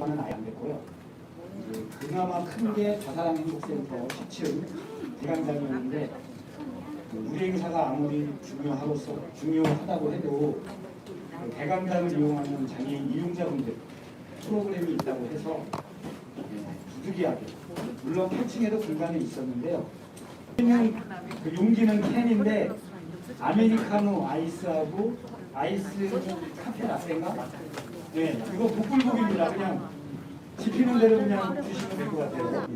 그거는 아예 안 됐고요. 이제 그나마 큰 게 자사랑 행복센터 10층 대강당이었는데 우리 행사가 아무리 중요하다고 해도 대강당을 이용하는 장애인 이용자분들 프로그램이 있다고 해서 부득이하게 물론 8층에도 공간이 있었는데요. 그 용기는 캔인데 아메리카노 아이스하고 아이스 카페 라떼인가? 네, 이거 복불복입니다. 그냥 지피는 대로 그냥 주시면 될 것 같아요.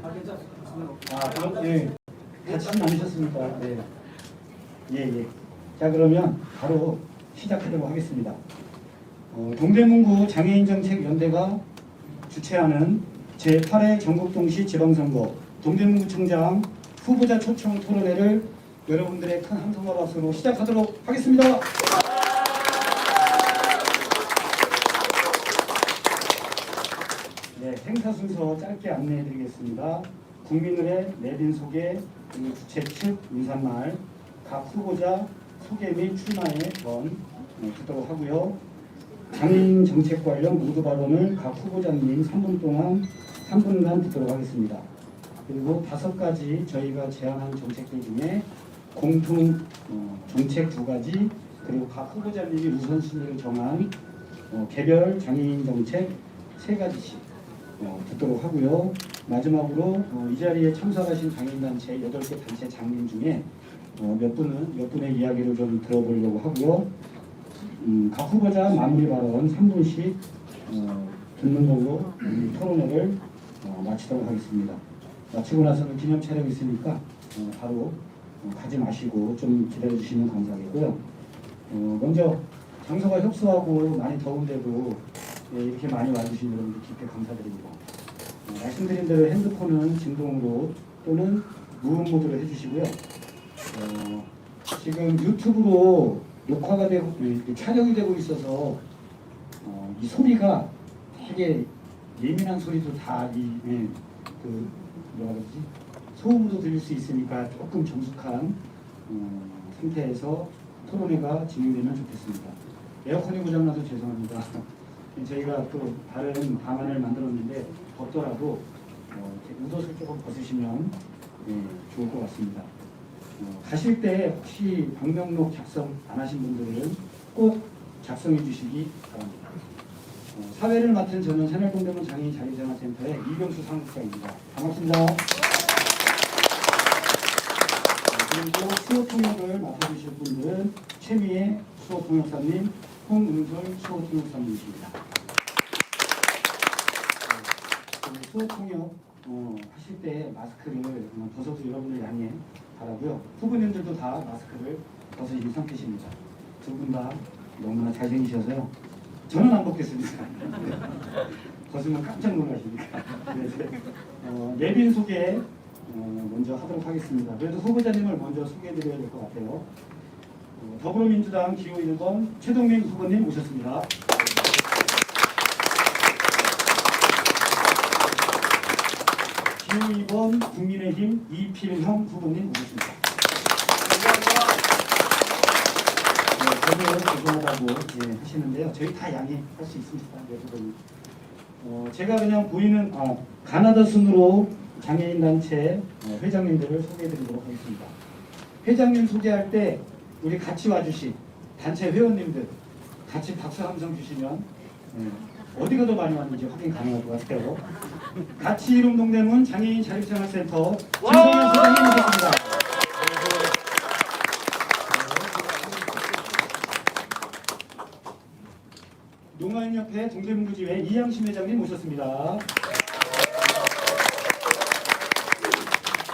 아, 그럼 예, 다치진 않으셨습니까? 네. 예. 자, 그러면 바로 시작하도록 하겠습니다. 동대문구 장애인정책연대가 주최하는 제8회 전국동시 지방선거 동대문구청장 후보자 초청 토론회를 여러분들의 큰 함성과 박수로 시작하도록 하겠습니다. 네, 행사 순서 짧게 안내해드리겠습니다. 국민의회 내빈 소개, 그리고 주최 측 인사말, 각 후보자 소개 및 출마의 전 듣도록 하고요. 장애인 정책 관련 모두 발언을 각 후보자님 3분간 듣도록 하겠습니다. 그리고 5가지 저희가 제안한 정책들 중에 공통 정책 2가지, 그리고 각 후보자님이 우선순위를 정한 개별 장애인 정책 3가지씩 듣도록 하고요. 마지막으로 이 자리에 참석하신 장애인단체 8개 단체 장님 중에 몇 분의 이야기를 좀 들어보려고 하고요. 각 후보자 마무리 발언 3분씩 듣는 걸로 토론회를 마치도록 하겠습니다. 마치고 나서는 기념 촬영이 있으니까 바로 가지 마시고 좀 기다려 주시면 감사하겠고요. 먼저 장소가 협소하고 많이 더운데도 이렇게 많이 와주신 여러분들 깊게 감사드립니다. 말씀드린 대로 핸드폰은 진동으로 또는 무음 모드로 해주시고요. 지금 유튜브로 녹화가 되고 촬영이 되고 있어서 이 소리가 되게 예민한 소리도 다 뭐라 그러지? 소음도 들릴 수 있으니까 조금 정숙한 상태에서 토론회가 진행되면 좋겠습니다. 에어컨이 고장나서 죄송합니다. 저희가 또 다른 방안을 만들었는데 덥더라도 웃옷을 조금 벗으시면 좋을 것 같습니다. 가실 때 혹시 방명록 작성 안 하신 분들은 꼭 작성해 주시기 바랍니다. 사회를 맡은 저는 새날동대문 장애인 자유생활센터의 이병수 상국장입니다. 반갑습니다. 그리고 수호통역을 맡아주실 분들은 최미애 수호통역사님, 홍은솔 수호통역사님이십니다. 수호통역 하실 때 마스크를 벗어도 여러분들 양해 바라고요. 후보님들도 다 마스크를 벗으신 상태십니다. 두 분 다 너무나 잘생기셔서요. 저는 안 벗겠습니다. 벗으면 깜짝 놀라시니까. 내빈 소개 먼저 하도록 하겠습니다. 그래도 후보자님을 먼저 소개해드려야 될 것 같아요. 더불어민주당 기호 1번 최동민 후보님 모셨습니다. 기호 2번 국민의힘 이필형 후보님 모셨습니다. 죄송하다고 하시는데요. 저희 다 양해할 수 있습니다. 제가 그냥 보이는 가나다 순으로 장애인 단체 회장님들을 소개해드리도록 하겠습니다. 회장님 소개할 때 우리 같이 와주신 단체 회원님들 같이 박수 함성 주시면 어디가 더 많이 왔는지 확인 가능할 것 같아요. 같이 이룸 동대문 장애인 자립생활센터 김성현 소장님 모셨습니다. 농아인협회 동대문구지회 이양심 회장님 모셨습니다.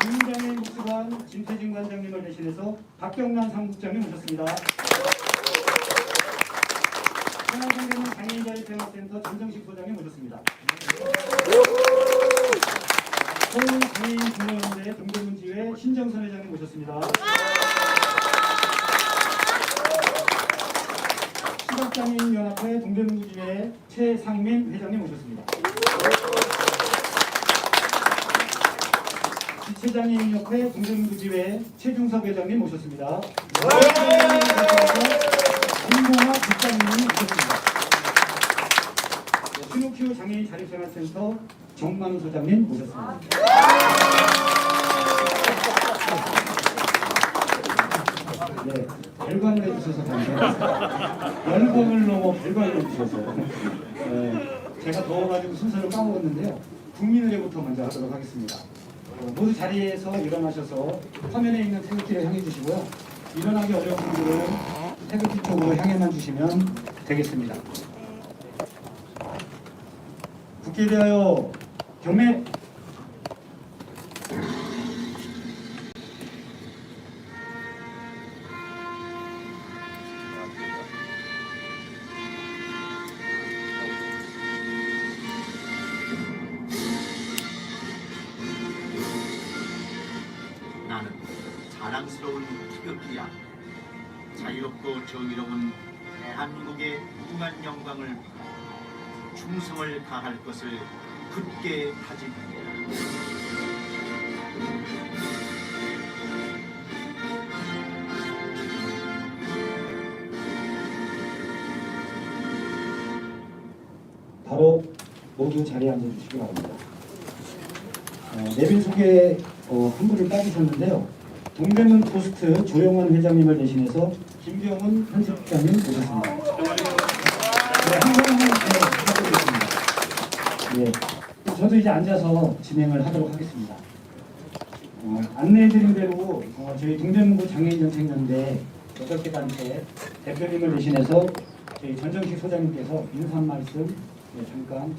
김장애인 복지관 진태진 관장님을 대신해서 박경란 상국장님 모셨습니다. 새날동대문 장애인 자립생활센터 전정식 소장님 모셨습니다. 서울 장애인 공동연대 동대문지회 신정선 회장님 모셨습니다. 시각장애인연합회 동대문구지회 최상민 회장님 모셨습니다. 지체장애인협회 동대문구지회 최중섭 회장님 모셨습니다. 김봉학 국장님이 모셨습니다. 피노키오 장애인 자립생활센터 정만우 소장님 모셨습니다. 네, 발광을 해주셔서 감사합니다. 열광을 넘어 발광을 해주셔서 제가 더워가지고 순서를 까먹었는데요. 국민의례부터 먼저 하도록 하겠습니다. 모두 자리에서 일어나셔서 화면에 있는 태극기를 향해 주시고요. 일어나기 어려운 분들은 태극기 쪽으로 향해만 주시면 되겠습니다. 국기에 대하여 경례. 나는 자랑스러운 태극기야. 자유롭고 정의로운 대한민국의 무궁한 영광을 충성을 다할 것을 굳게 다짐한다. 바로 모두 자리에 앉아주시기 바랍니다. 내빈 소개 한 분을 따주셨는데요. 동대문 포스트 조영환 회장님을 대신해서 김경훈 편집장님 모셨습니다. 네, 한 분은 부탁드리겠습니다. 네, 저도 이제 앉아서 진행을 하도록 하겠습니다. 안내해드린 대로 저희 동대문구 장애인정책연대 8개 단체 대표님을 대신해서 저희 전정식 소장님께서 인사 말씀 잠깐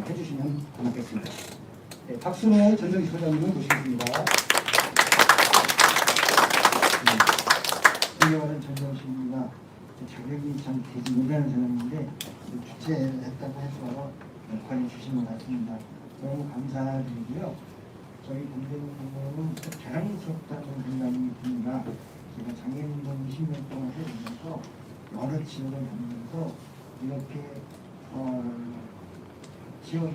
해주시면 고맙겠습니다. 네, 박수로 전정식 소장님을 모시겠습니다. 존경하는 전정식입니다. 자격이 참 되지 못하는 사람인데 주최를 했다고 해서 역할을 주신 것 같습니다. 너무 감사드리고요. 저희 동대문구는 자랑스럽다는 생각이 듭니다. 제가 장애인운동 20년 동안 해오면서 여러 지역을 다니면서 이렇게 지역을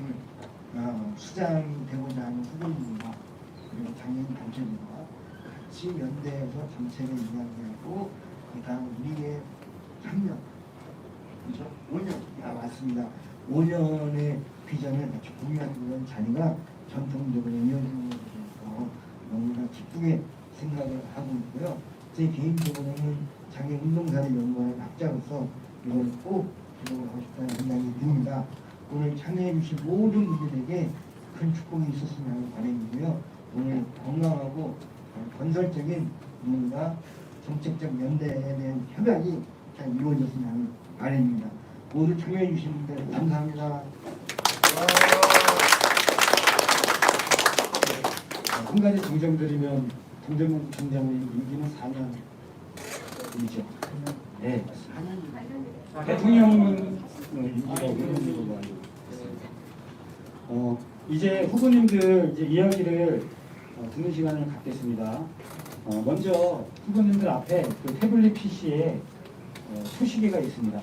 수장이 되고자 하는 후배님과 그리고 장애인 단체들과 같이 연대해서 정책을 이야기하고 그다음 우리의 협력, 그죠? 5년, 맞습니다. 5년의 비전을 같이 공유하는 자리가 전통적으로 이어지는 것에 대해서 너무나 기쁘게 생각을 하고 있고요. 제 개인적으로는 장애 운동사를 연구하는 학자로서 이걸 꼭 기록을 하고 싶다는 생각이 듭니다. 오늘 참여해 주신 모든 분들에게 큰 축복이 있었으면 하는 바람이고요. 오늘 건강하고 건설적인 뭔가 정책적 연대에 대한 협약이 잘 이루어졌으면 하는 바람입니다. 모두 참여해 주신 분들 감사합니다. 한 가지 정정드리면 동대문 총장의 임기는 4년이죠. 네, 맞습니다. 대통령은 임기가 5년으로 알고 있습니다. 이제 후보님들 이제 이야기를 듣는 시간을 갖겠습니다. 먼저 후보님들 앞에 그 태블릿 PC에 초시계가 있습니다.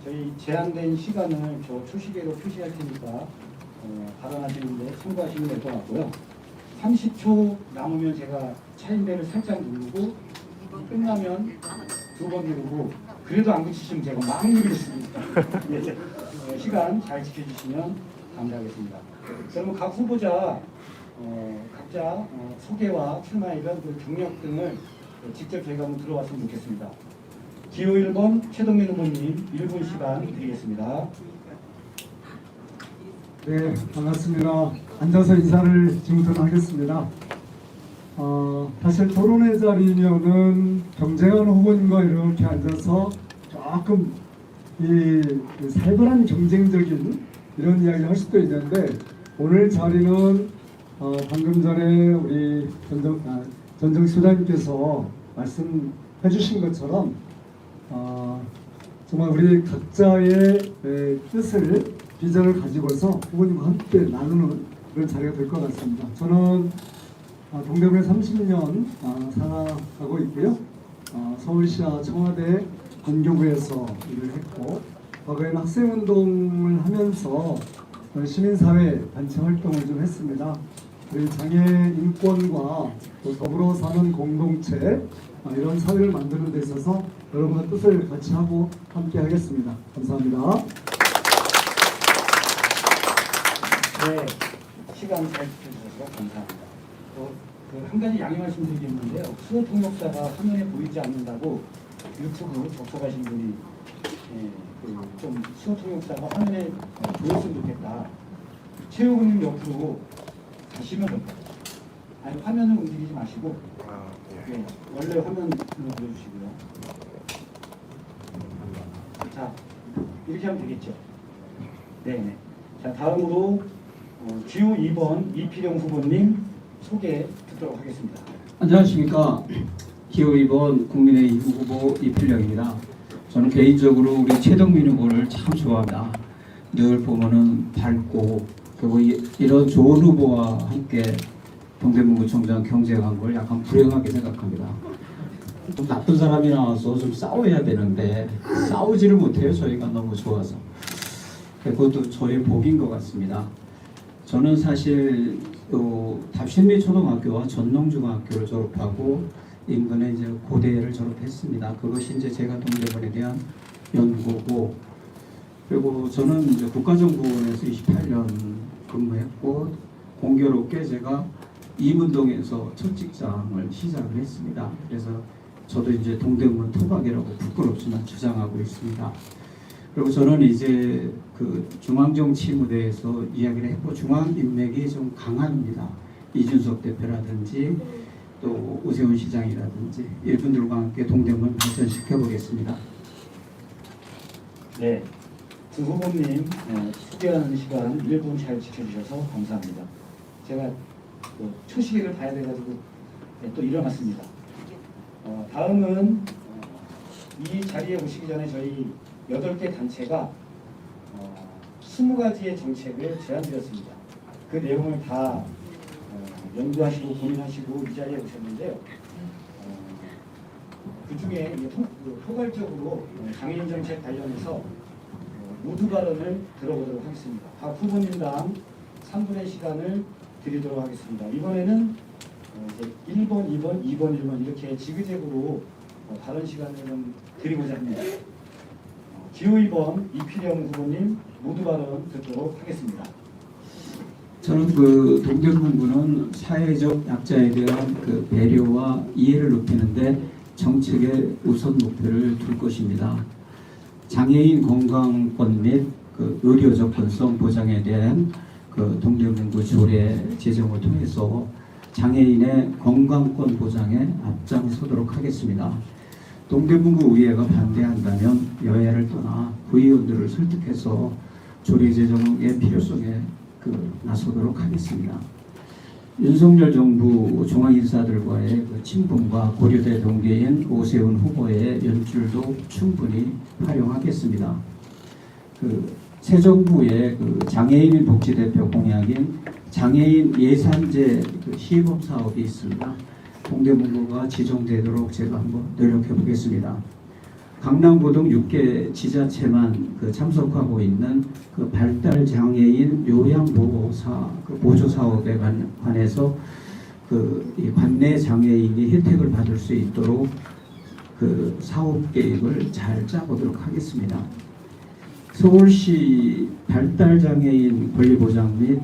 저희 제한된 시간을 저 초시계로 표시할 테니까 발언하시는데 참고하시면 될 것 같고요. 30초 남으면 제가 차인대를 살짝 누르고 끝나면 2번 누르고 그래도 안 붙이시면 제가 막 누르겠습니다. 네, 시간 잘 지켜주시면 감사하겠습니다. 그러면 각 후보자 각자 소개와 출마 이런 그 경력 등을 직접 저희가 한번 들어왔으면 좋겠습니다. 기호 1번 최동민 후보님 1분 시간 드리겠습니다. 네, 반갑습니다. 앉아서 인사를 지금부터 하겠습니다. 사실 토론회 자리면은 경쟁하는 후보님과 이렇게 앉아서 조금 이 살벌한 경쟁적인 이런 이야기를 할 수도 있는데 오늘 자리는 방금 전에 우리 전정 소장님께서 말씀해 주신 것처럼 정말 우리 각자의 뜻을 비전을 가지고서 후보님과 함께 나누는 그런 자리가 될 것 같습니다. 저는 동대문에 30년 살아가고 있고요. 서울시와 청와대 건교부에서 일을 했고 과거에는 학생운동을 하면서 시민사회 단체 활동을 좀 했습니다. 우리 장애 인권과 또 더불어 사는 공동체 이런 사회를 만드는 데 있어서 여러분의 뜻을 같이 하고 함께 하겠습니다. 감사합니다. 네, 시간 잘 지켜주셔서 감사합니다. 한 가지 양해 말씀드리겠는데요. 수호 통역사가 화면에 보이지 않는다고 유튜브 접속하신 분이 좀 수호 통역사가 화면에 보였으면 좋겠다. 최우근님 옆으로 가시면 됩니다. 아니 화면을 움직이지 마시고 네, 원래 화면으로 보여주시고요. 자, 이렇게 하면 되겠죠. 네네. 자, 다음으로 기호 2번 이필영 후보님 소개 듣도록 하겠습니다. 안녕하십니까. 기호 2번 국민의힘 후보 이필영입니다. 저는 개인적으로 우리 최동민 후보를 참 좋아합니다. 늘 보면은 밝고 그리고 이런 좋은 후보와 함께 동대문구청장 경쟁한 걸 약간 불행하게 생각합니다. 좀 나쁜 사람이 나와서 좀 싸워야 되는데 싸우지를 못해요. 저희가 너무 좋아서. 그것도 저의 복인 것 같습니다. 저는 사실 답신리 초등학교와 전농중학교를 졸업하고 인근에 이제 고대를 졸업했습니다. 그것이 이제 제가 동대문에 대한 연구고, 그리고 저는 이제 국가정보원에서 28년 근무했고 공교롭게 제가 이문동에서 첫 직장을 시작을 했습니다. 그래서 저도 이제 동대문 토박이라고 부끄럽지만 주장하고 있습니다. 그리고 저는 이제 그 중앙정치 무대에서 이야기를 했고 중앙인맥이 좀 강합니다. 이준석 대표라든지 또 오세훈 시장이라든지 이분들과 함께 동대문 발전시켜 보겠습니다. 네, 두 후보님 소개하는 시간 1분 잘 지켜주셔서 감사합니다. 제가 초시계를 봐야 돼가지고 또 일어났습니다. 다음은 이 자리에 오시기 전에 저희 8개 단체가 20가지의 정책을 제안드렸습니다. 그 내용을 다 연구하시고 고민하시고 이 자리에 오셨는데요. 그 중에 포괄적으로 장애인 정책 관련해서 모두 발언을 들어보도록 하겠습니다. 각 후보님당 3분의 시간을 드리도록 하겠습니다. 이번에는 이제 1번, 2번, 2번, 1번 이렇게 지그재그로 발언 시간을 좀 드리고자 합니다. 기호 2번 이필영 후보님 모두 발언 듣도록 하겠습니다. 저는 그 동대문구는 사회적 약자에 대한 그 배려와 이해를 높이는데 정책의 우선 목표를 둘 것입니다. 장애인 건강권 및 그 의료 접근성 보장에 대한 그 동대문구 조례 제정을 통해서 장애인의 건강권 보장에 앞장서도록 하겠습니다. 동대문구 의회가 반대한다면 여야를 떠나 구의원들을 설득해서 조례 제정의 필요성에 나서도록 하겠습니다. 윤석열 정부 중앙인사들과의 친분과 고려대 동계인 오세훈 후보의 연줄도 충분히 활용하겠습니다. 새 정부의 장애인 복지대표 공약인 장애인 예산제 시범 사업이 있습니다. 동대문구가 지정되도록 제가 한번 노력해 보겠습니다. 강남구 등 6개 지자체만 참석하고 있는 발달 장애인 요양보호사 보조 사업에 관해서 이 관내 장애인이 혜택을 받을 수 있도록 사업 계획을 잘 짜보도록 하겠습니다. 서울시 발달 장애인 권리 보장 및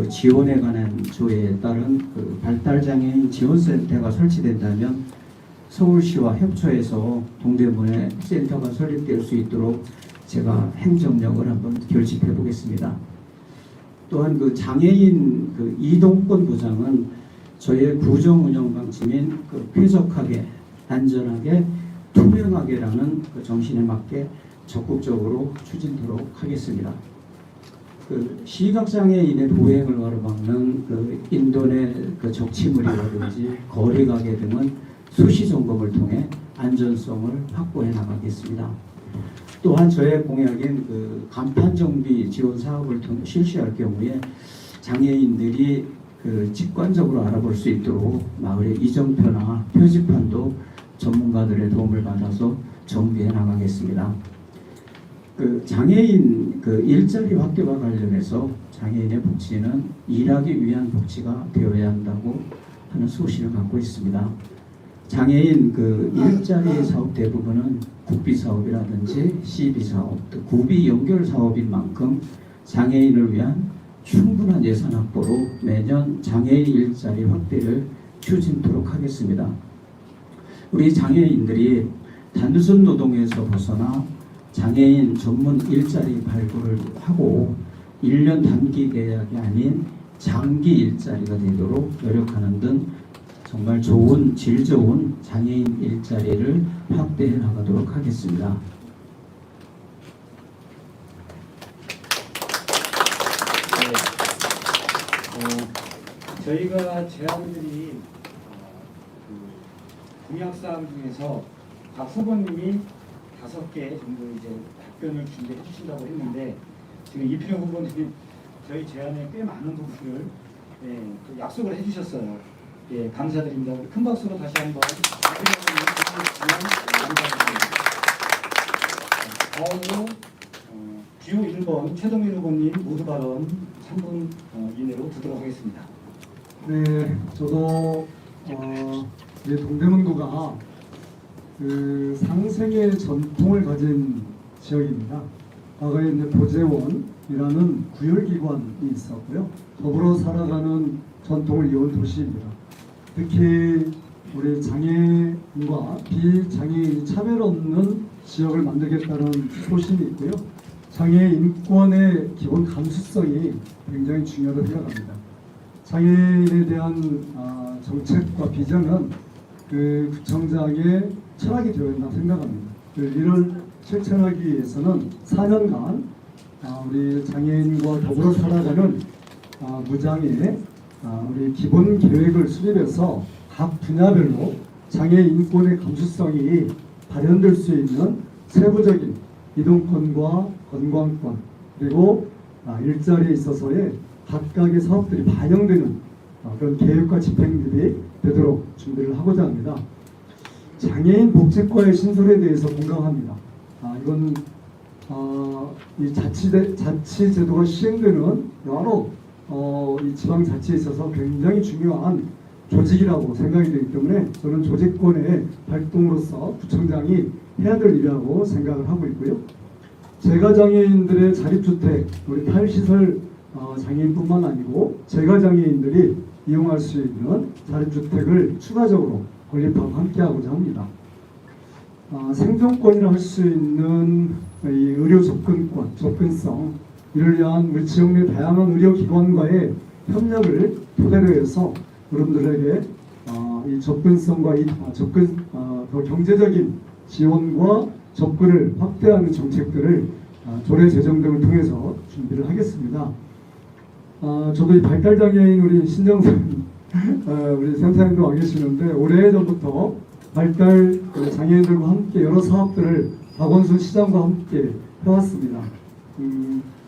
지원에 관한 조례에 따른 발달 장애인 지원센터가 설치된다면 서울시와 협조해서 동대문에 센터가 설립될 수 있도록 제가 행정력을 한번 결집해 보겠습니다. 또한 장애인 이동권 보장은 저의 구정 운영 방침인 쾌적하게, 안전하게, 투명하게라는 정신에 맞게 적극적으로 추진토록 하겠습니다. 시각장애인의 보행을 가로막는 인도내 적치물이라든지 거리가게 등은 수시 점검을 통해 안전성을 확보해 나가겠습니다. 또한 저의 공약인 간판 정비 지원 사업을 통해 실시할 경우에 장애인들이 직관적으로 알아볼 수 있도록 마을의 이정표나 표지판도 전문가들의 도움을 받아서 정비해 나가겠습니다. 장애인 일자리 확대와 관련해서 장애인의 복지는 일하기 위한 복지가 되어야 한다고 하는 소신을 갖고 있습니다. 장애인 일자리 사업 대부분은 국비 사업이라든지 CB 사업, 또 구비 연결 사업인 만큼 장애인을 위한 충분한 예산 확보로 매년 장애인 일자리 확대를 추진토록 하겠습니다. 우리 장애인들이 단순 노동에서 벗어나 장애인 전문 일자리 발굴을 하고 1년 단기 계약이 아닌 장기 일자리가 되도록 노력하는 등 정말 좋은 질 좋은 장애인 일자리를 확대해 나가도록 하겠습니다. 저희가 제안들이 공약사항 중에서 각 후보님이 5개 정도 이제 답변을 준비해 주신다고 했는데 지금 이필영 후보님이 저희 제안에 꽤 많은 부분을 그 약속을 해주셨어요. 감사드립니다. 큰 박수로 다시 한번 이필영 후보님 감사드립니다. 다음으로 기호 1번 최동민 후보님 모두 발언 3분 이내로 두도록 하겠습니다. 네, 저도 우리 동대문구가 그 상생의 전통을 가진 지역입니다. 과거에 이제 보재원이라는 구열기관이 있었고요. 더불어 살아가는 전통을 이어온 도시입니다. 특히 우리 장애인과 비장애인이 차별 없는 지역을 만들겠다는 소신이 있고요. 장애인 인권의 기본 감수성이 굉장히 중요하다고 생각합니다. 장애인에 대한 정책과 비전은 그 구청장의 철학이 되어 있다고 생각합니다. 이를 실천하기 위해서는 4년간 우리 장애인과 더불어 살아가는 무장애 우리 기본 계획을 수립해서 각 분야별로 장애인 인권의 감수성이 발현될 수 있는 세부적인 이동권과 건강권 그리고 일자리에 있어서의 각각의 사업들이 반영되는 그런 계획과 집행들이 되도록 준비를 하고자 합니다. 장애인 복지과의 신설에 대해서 공감합니다. 이건 이 자치제도가 시행되는 여러 이 지방자치에 있어서 굉장히 중요한 조직이라고 생각이 되기 때문에 저는 조직권의 활동으로서 구청장이 해야 될 일이라고 생각을 하고 있고요. 재가장애인들의 자립주택, 우리 탈시설 장애인뿐만 아니고 재가장애인들이 이용할 수 있는 자립주택을 추가적으로 건립하고 함께하고자 합니다. 생존권이라 할 수 있는 이 의료 접근권, 접근성 이를 위한 우리 지역 내 다양한 의료기관과의 협력을 토대로 해서 여러분들에게 이 접근성과 더 경제적인 지원과 접근을 확대하는 정책들을 조례 제정 등을 통해서 준비를 하겠습니다. 저도 이 발달장애인 우리 신정선 우리 센터장님도 와 계시는데 오래전부터 발달 장애인들과 함께 여러 사업들을 박원순 시장과 함께 해왔습니다.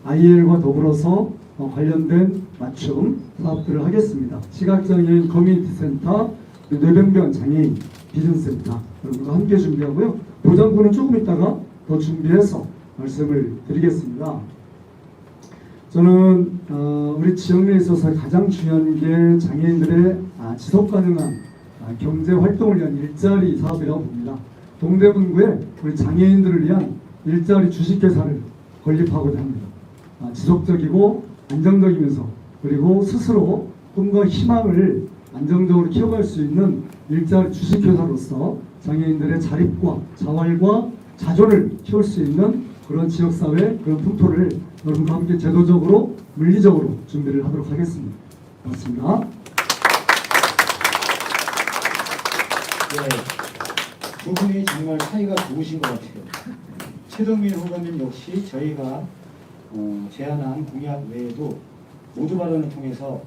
IL과 더불어서 관련된 맞춤 사업들을 하겠습니다. 시각장애인 커뮤니티센터, 뇌병변 장애인 비전센터 여러분과 함께 준비하고요. 보장구는 조금 있다가 더 준비해서 말씀을 드리겠습니다. 저는 우리 지역 내에 있어서 가장 중요한 게 장애인들의 지속가능한 경제활동을 위한 일자리 사업이라고 봅니다. 동대문구에 우리 장애인들을 위한 일자리 주식회사를 건립하고자 합니다. 지속적이고 안정적이면서 그리고 스스로 꿈과 희망을 안정적으로 키워갈 수 있는 일자리 주식회사로서 장애인들의 자립과 자활과 자존을 키울 수 있는 그런 지역사회 그런 풍토를 여러분과 함께 제도적으로 물리적으로 준비를 하도록 하겠습니다. 고맙습니다. 네, 두 분이 정말 사이가 좋으신 것 같아요. 최동민 후보님 역시 저희가 제안한 공약 외에도 모두 발언을 통해서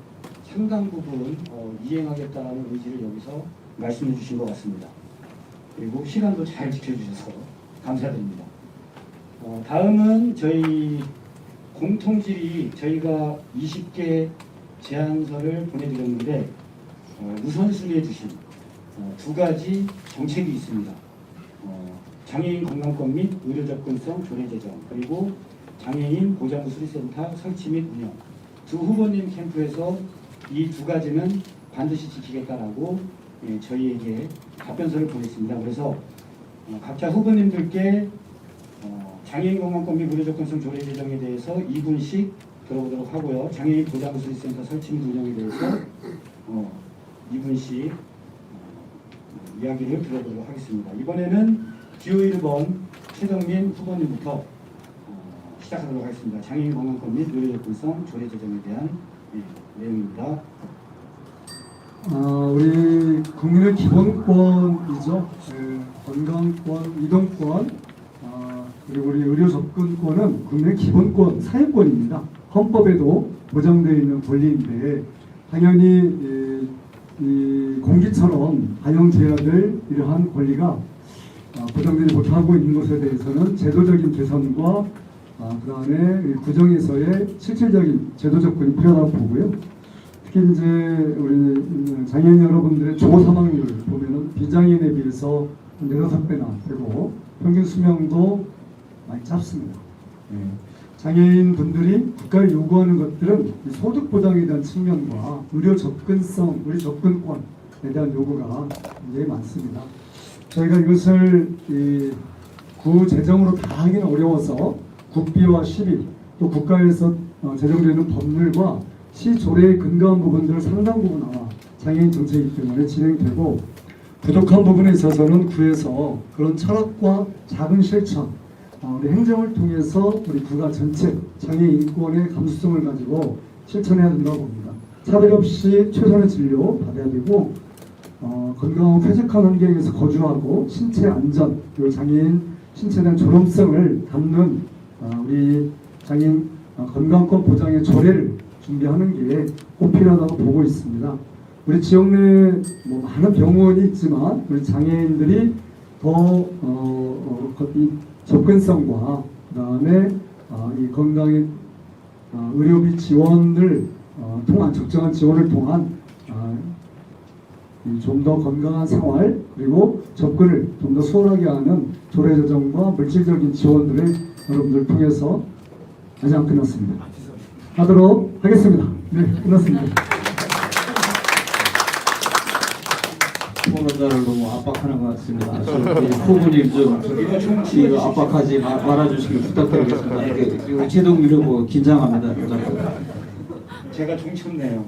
상당 부분 이행하겠다는 의지를 여기서 말씀해 주신 것 같습니다. 그리고 시간도 잘 지켜주셔서 감사드립니다. 다음은 저희 공통질의 저희가 20개 제안서를 보내드렸는데 우선순위해 주신 두 가지 정책이 있습니다. 장애인 건강권 및 의료 접근성 조례 제정 그리고 장애인 보장구 수리센터 설치 및 운영 두 후보님 캠프에서 이 두 가지는 반드시 지키겠다라고 저희에게 답변서를 보냈습니다. 그래서 각자 후보님들께 장애인 건강권 및 의료 접근성 조례 제정에 대해서 2분씩 들어보도록 하고요. 장애인 보장수리센터 설치 및 운영에 대해서 2분씩 이야기를 들어보도록 하겠습니다. 이번에는 기호 1번 최정민 후보님부터 시작하도록 하겠습니다. 장애인 건강권 및 의료 접근성 조례 제정에 대한 내용입니다. 우리 국민의 기본권이죠. 건강권, 이동권, 그리고 우리 의료 접근권은 국민의 기본권, 사회권입니다. 헌법에도 보장되어 있는 권리인데 당연히 이 공기처럼 반영돼야 될 이러한 권리가 보장되지 못하고 있는 것에 대해서는 제도적인 개선과 그 다음에 구정에서의 실질적인 제도 접근이 필요하다고 보고요. 특히 이제 우리 장애인 여러분들의 조 사망률 보면은 비장애인에 비해서 4-5배나 되고 평균 수명도 많이 짧습니다. 장애인 분들이 국가에 요구하는 것들은 소득 보장에 대한 측면과 의료 접근성, 우리 접근권에 대한 요구가 굉장히 많습니다. 저희가 이것을 구 재정으로 다 하기는 어려워서 국비와 시비 또 국가에서 제정되는 법률과 시 조례의 근거한 부분들을 상당 부분 아마 장애인 정책이기 때문에 진행되고 부족한 부분에 있어서는 구에서 그런 철학과 작은 실천 우리 행정을 통해서 우리 국가 전체 장애인 인권의 감수성을 가지고 실천해야 된다고 봅니다. 차별 없이 최선의 진료 받아야 되고 건강하고 쾌적한 환경에서 거주하고 신체 안전 그리고 장애인 신체에 대한 존엄성을 담는 우리 장애인 건강권 보장의 조례를 준비하는 게 꼭 필요하다고 보고 있습니다. 우리 지역 내 많은 병원이 있지만 우리 장애인들이 더 이 접근성과 그다음에 이 건강의 의료비 지원을 통한 적정한 지원을 통한 좀 더 건강한 생활 그리고 접근을 좀 더 수월하게 하는 조례 제정과 물질적인 지원들을 여러분들 통해서 아직 안 끝났습니다. 하도록 하겠습니다. 네, 끝났습니다. 후보자를 너무 압박하는 것 같습니다. 후보님 좀 이거 압박하지 말아주시길 부탁드리겠습니다. 우리 최동민 후보 긴장합니다. 제가 종쳤네요.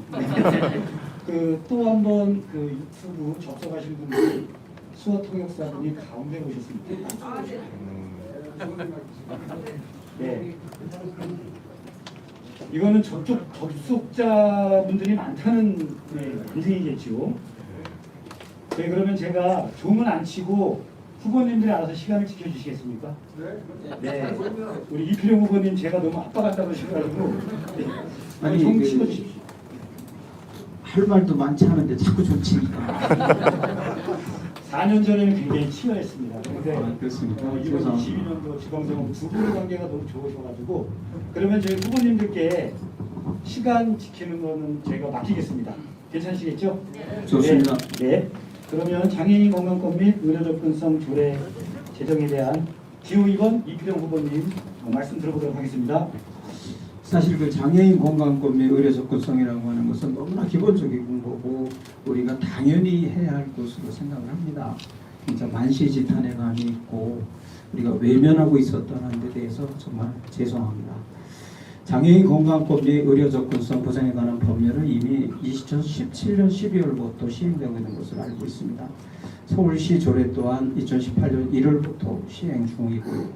또 한 번 유튜브 접속하신 분들이 수어통역사분이 가운데 오셨습니다. 네. 이거는 저쪽 접속자분들이 많다는 인증이겠죠. 네, 그러면 제가 종은 안 치고 후보님들이 알아서 시간을 지켜주시겠습니까? 네. 우리 이필용 후보님 제가 너무 압박한다고 하셔가지고 아니, 종 치워주십시오. 할 말도 많지 않은데 자꾸 좋치니까. 4년 전에는 굉장히 치열했습니다. 그런데 그렇습니까? 2022년도 지방선거 두 분의 관계가 너무 좋으셔가지고 그러면 저희 후보님들께 시간 지키는 거는 제가 맡기겠습니다. 괜찮으시겠죠? 좋습니다. 네. 그러면 장애인 건강권 및 의료 접근성 조례 제정에 대한 기호 2번 이필영 후보님 말씀 들어보도록 하겠습니다. 사실 그 장애인 건강권 및 의료 접근성이라고 하는 것은 너무나 기본적인 거고 우리가 당연히 해야 할 것으로 생각을 합니다. 진짜 만시지탄회감이 있고 우리가 외면하고 있었다는 데 대해서 정말 죄송합니다. 장애인 건강권 및 의료 접근성 보장에 관한 법률은 이미 2017년 12월부터 시행되고 있는 것을 알고 있습니다. 서울시 조례 또한 2018년 1월부터 시행 중이고요.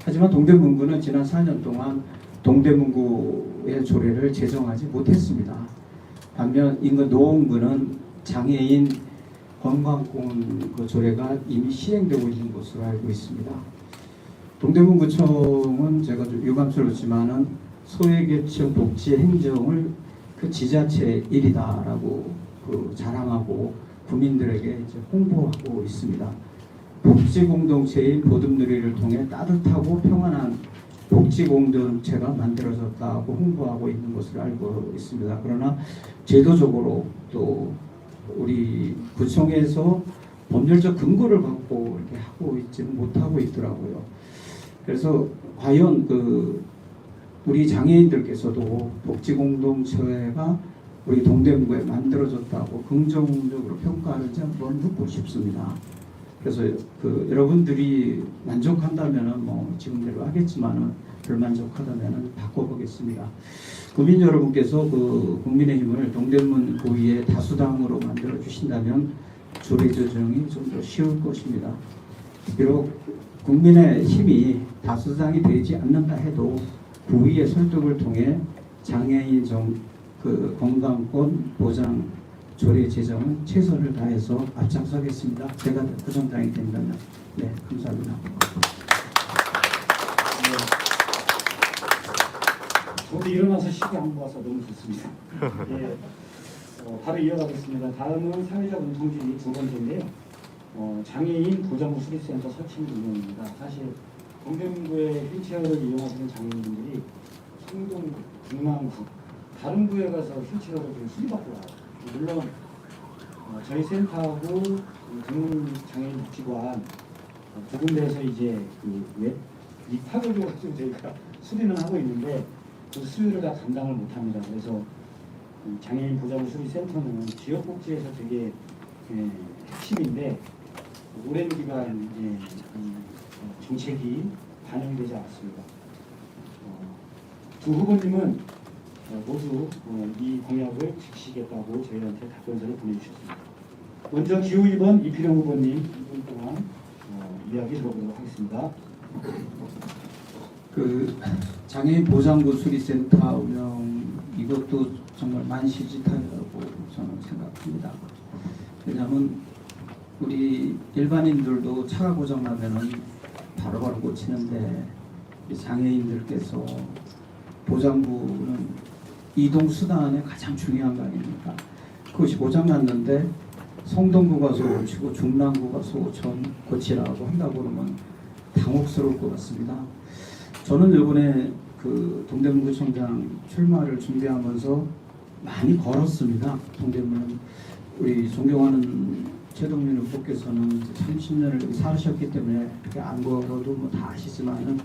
하지만 동대문구는 지난 4년 동안 동대문구의 조례를 제정하지 못했습니다. 반면 인근 노원구는 장애인 건강권 그 조례가 이미 시행되고 있는 것으로 알고 있습니다. 동대문구청은 제가 좀 유감스럽지만은 소외계층 복지 행정을 그 지자체의 일이다라고 자랑하고 국민들에게 이제 홍보하고 있습니다. 복지 공동체인 보듬누리를 통해 따뜻하고 평안한 복지 공동체가 만들어졌다고 홍보하고 있는 것을 알고 있습니다. 그러나 제도적으로 또 우리 구청에서 법률적 근거를 갖고 이렇게 하고 있지는 못하고 있더라고요. 그래서 과연 우리 장애인들께서도 복지 공동체가 우리 동대문구에 만들어졌다고 긍정적으로 평가하는지 한번 묻고 싶습니다. 그래서 그 여러분들이 만족한다면은 뭐 지금대로 하겠지만은 불만족하다면은 바꿔보겠습니다. 국민 여러분께서 그 국민의힘을 동대문 고위의 다수당으로 만들어 주신다면 조례 조정이 좀 더 쉬울 것입니다. 비록 국민의 힘이 다수당이 되지 않는다 해도 고위의 설득을 통해 장애인 그 건강권 보장 조례 제정은 최선을 다해서 앞장서겠습니다. 제가 구성장이 된다면. 네, 감사합니다. 저도 일어나서 시계 안 봐서 너무 좋습니다. 예, 바로 이어가겠습니다. 다음은 사회적 운동주의 두 번째인데요. 장애인 보장부 수립센터 설치 운영입니다. 사실 동대문구의 휠체어를 이용하시는 장애인분들이 성동, 중랑구 다른 구에 가서 휠체어를 좀 수리받고 와요. 물론 저희 센터하고 등록 장애인 복지관 두 군데에서 이제 그 입학을 가지고 저희가 수리는 하고 있는데 그 수요를 다 감당을 못합니다. 그래서 장애인 보장부 수리센터는 지역복지에서 되게 핵심인데 오랜 기간 정책이 반영되지 않았습니다. 두 후보님은 모두 이 공약을 지키시겠다고 저희한테 답변서를 보내주셨습니다. 먼저 기호 2번 이필영 후보님 2분 동안 이야기 들어보도록 하겠습니다. 그 장애인 보장부 수리센터 운영 이것도 정말 만시지탄이라고 저는 생각합니다. 왜냐하면 우리 일반인들도 차가 고장나면은 바로바로 고치는데 장애인들께서 보장부는 이동 수단의 가장 중요한 거 아닙니까? 그것이 고장났는데 성동구 가서 고치고 중랑구 가서 고치라고 한다고 그러면 당혹스러울 것 같습니다. 저는 이번에 그 동대문구청장 출마를 준비하면서 많이 걸었습니다. 동대문 우리 존경하는 최동민 후보께서는 30년을 살으셨기 때문에 그렇게 안 걸어도 뭐 다 아시지만은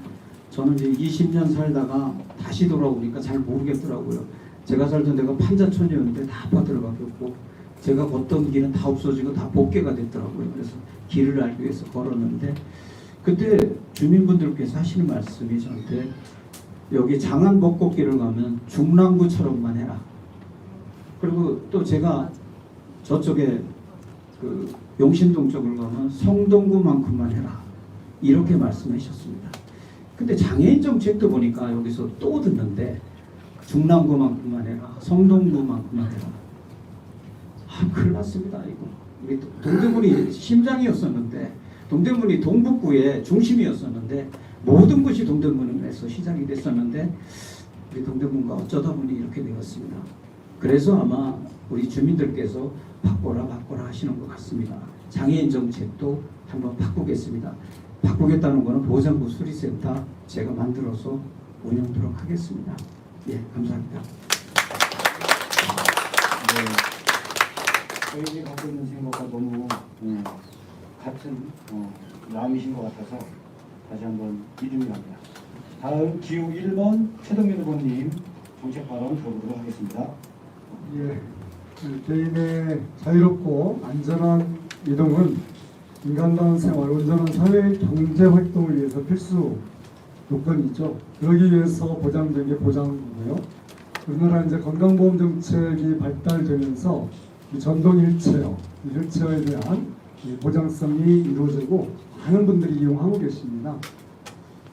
저는 이제 20년 살다가 다시 돌아오니까 잘 모르겠더라고요. 제가 살던 데가 판자촌이었는데 다 아파트를 바뀌었고 제가 걷던 길은 다 없어지고 다 복개가 됐더라고요. 그래서 길을 알기 위해서 걸었는데 그때 주민분들께서 하시는 말씀이 저한테 여기 장안 벚꽃길을 가면 중랑구처럼만 해라. 그리고 또 제가 저쪽에 그 용신동 쪽을 가면 성동구만큼만 해라. 이렇게 말씀하셨습니다. 근데 장애인 정책도 보니까 여기서 또 듣는데 중랑구만큼만 해라. 성동구만큼만 해라. 큰일 났습니다. 이거. 우리 동대문이 심장이었었는데 동대문이 동북구의 중심이었었는데 모든 것이 동대문에서 시작이 됐었는데 우리 동대문과 어쩌다 보니 이렇게 되었습니다. 그래서 아마 우리 주민들께서 바꿔라 하시는 것 같습니다. 장애인 정책도 한번 바꾸겠습니다. 바꾸겠다는 것은 보장부 수리센터 제가 만들어서 운영토록 하겠습니다. 예, 감사합니다. 저희들이 갖고 있는 생각과 너무 같은 마음이신 것 같아서 다시 한번 믿음이 갑니다. 다음 기호 1번 최동민 후보님 정책 발언 들어보도록 하겠습니다. 예, 개인의 자유롭고 안전한 이동은 인간다운 생활, 온전한 사회 경제 활동을 위해서 필수 요건이죠. 그러기 위해서 보장된 게 보장이고요. 우리나라 이제 건강보험 정책이 발달되면서 이 전동 휠체어, 이 휠체어에 대한 보장성이 이루어지고 많은 분들이 이용하고 계십니다.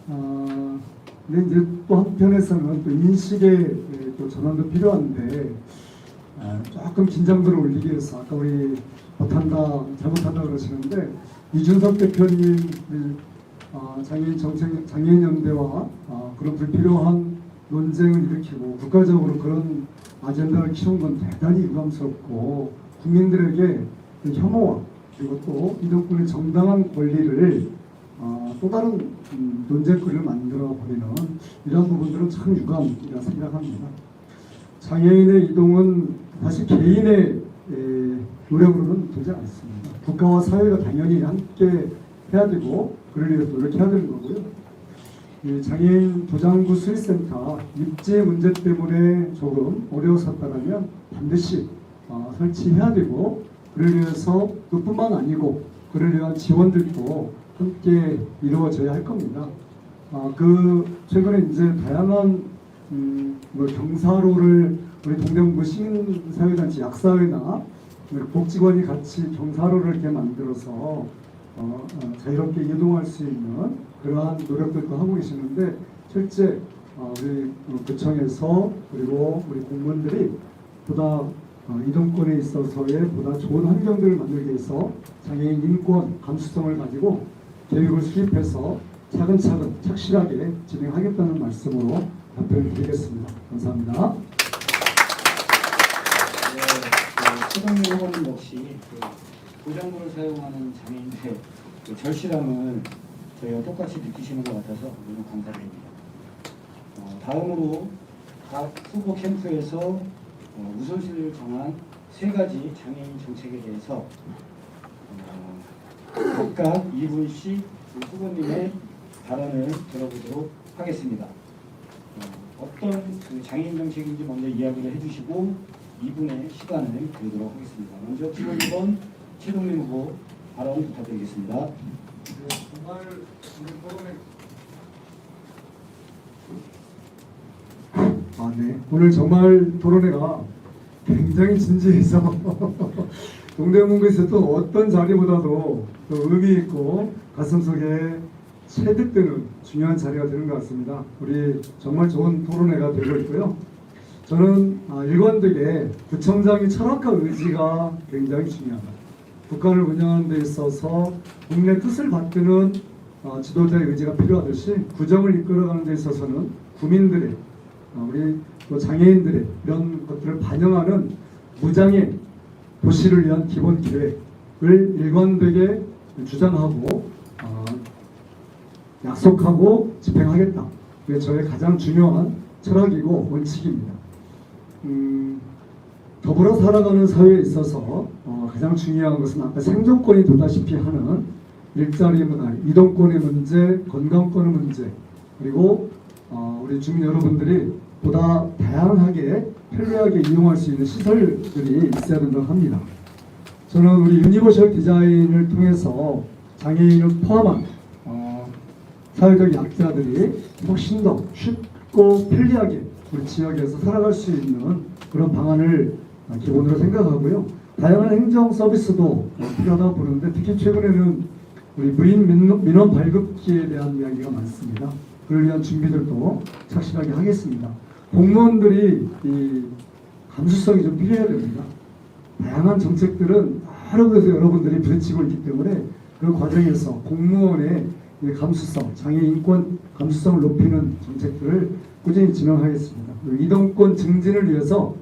근데 이제 또 한편에서는 또 인식의 또 전환도 필요한데 조금 긴장도를 올리기 위해서 아까 우리 못한다 잘못한다 그러시는데 이준석 대표님 장애인 연대와 그런 불필요한 논쟁을 일으키고 국가적으로 그런 아젠다를 키운 건 대단히 유감스럽고 국민들에게 혐오와 그리고 또 이동권의 정당한 권리를 또 다른 논쟁거리를 만들어 버리는 이런 부분들은 참 유감이라 생각합니다. 장애인의 이동은 사실 개인의 노력으로는 되지 않습니다. 국가와 사회가 당연히 함께 해야 되고 그를 위해서 노력해야 되는 거고요. 장애인 보장부 수리센터 입지 문제 때문에 조금 어려웠었다면 반드시 설치해야 되고 그를 위해서 그뿐만 아니고 그를 위한 지원들도 함께 이루어져야 할 겁니다. 최근에 이제 다양한 뭐 경사로를 우리 동대문구 시민사회단체 약사회나 복지관이 같이 경사로를 이렇게 만들어서 자유롭게 이동할 수 있는 그러한 노력들도 하고 계시는데 실제 우리 구청에서 그리고 우리 공무원들이 보다 이동권에 있어서의 보다 좋은 환경들을 만들기 위해서 장애인 인권 감수성을 가지고 계획을 수립해서 차근차근 착실하게 진행하겠다는 말씀으로 답변을 드리겠습니다. 감사합니다. 최동민 후보님 역시 보장구를 사용하는 장애인들의 절실함을 저희가 똑같이 느끼시는 것 같아서 너무 감사드립니다. 다음으로 각 후보 캠프에서 우선순위를 정한 3가지 장애인 정책에 대해서 각각 2분씩 후보님의 발언을 들어보도록 하겠습니다. 어떤 장애인 정책인지 먼저 이야기를 해주시고 2분의 시간을 드리도록 하겠습니다. 먼저 기호 2번 최동민 후보 발언 부탁드리겠습니다. 정말 우리 토론회 네. 오늘 정말 토론회가 굉장히 진지해서 동대문구에서 또 어떤 자리보다도 또 의미 있고 가슴속에 체득되는 중요한 자리가 되는 것 같습니다. 우리 정말 좋은 토론회가 되고 있고요. 저는 일관되게 구청장의 철학과 의지가 굉장히 중요하다. 국가를 운영하는 데 있어서 국민의 뜻을 받드는 지도자의 의지가 필요하듯이 구정을 이끌어가는 데 있어서는 구민들의 우리 또 장애인들의 이런 것들을 반영하는 무장애 도시를 위한 기본 계획을 일관되게 주장하고 약속하고 집행하겠다. 그게 저의 가장 중요한 철학이고 원칙입니다. 더불어 살아가는 사회에 있어서 가장 중요한 것은 아까 생존권이 도다시피 하는 일자리 문화, 이동권의 문제, 건강권의 문제, 그리고 우리 주민 여러분들이 보다 다양하게 편리하게 이용할 수 있는 시설들이 있어야 된다고 합니다. 저는 우리 유니버셜 디자인을 통해서 장애인을 포함한 사회적 약자들이 훨씬 더 쉽고 편리하게 우리 지역에서 살아갈 수 있는 그런 방안을 기본으로 생각하고요. 다양한 행정 서비스도 필요하다고 보는데 특히 최근에는 우리 무인 민원 발급기에 대한 이야기가 많습니다. 그를 위한 준비들도 착실하게 하겠습니다. 공무원들이 이 감수성이 좀 필요해야 됩니다. 다양한 정책들은 여러 곳에서 여러분들이 부딪히고 있기 때문에 그 과정에서 공무원의 감수성, 장애인 인권 감수성을 높이는 정책들을 꾸준히 진행하겠습니다. 이동권 증진을 위해서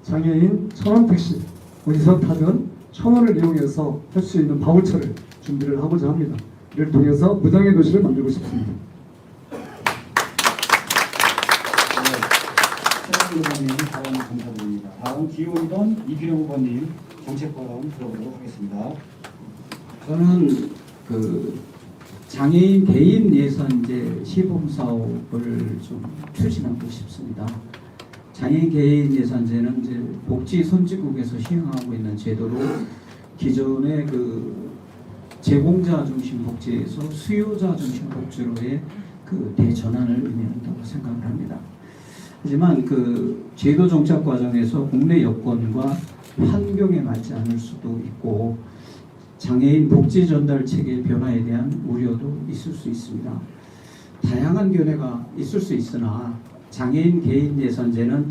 장애인 1000원 택시 어디서 타든 1000원을 이용해서 할 수 있는 바우처를 준비를 하고자 합니다. 이를 통해서 무장애 도시를 만들고 싶습니다. 최동민 후보님 발언 감사드립니다. 다음 기호 2번 이필호 후보님 정책 발언 들어보도록 하겠습니다. 저는 장애인 개인 예산제 시범 사업을 좀 추진하고 싶습니다. 장애인 개인 예산제는 이제 복지선진국에서 시행하고 있는 제도로 기존의 제공자 중심 복지에서 수요자 중심 복지로의 대전환을 의미한다고 생각을 합니다. 하지만 제도 정착 과정에서 국내 여건과 환경에 맞지 않을 수도 있고 장애인 복지 전달 체계 변화에 대한 우려도 있을 수 있습니다. 다양한 견해가 있을 수 있으나 장애인 개인 예산제는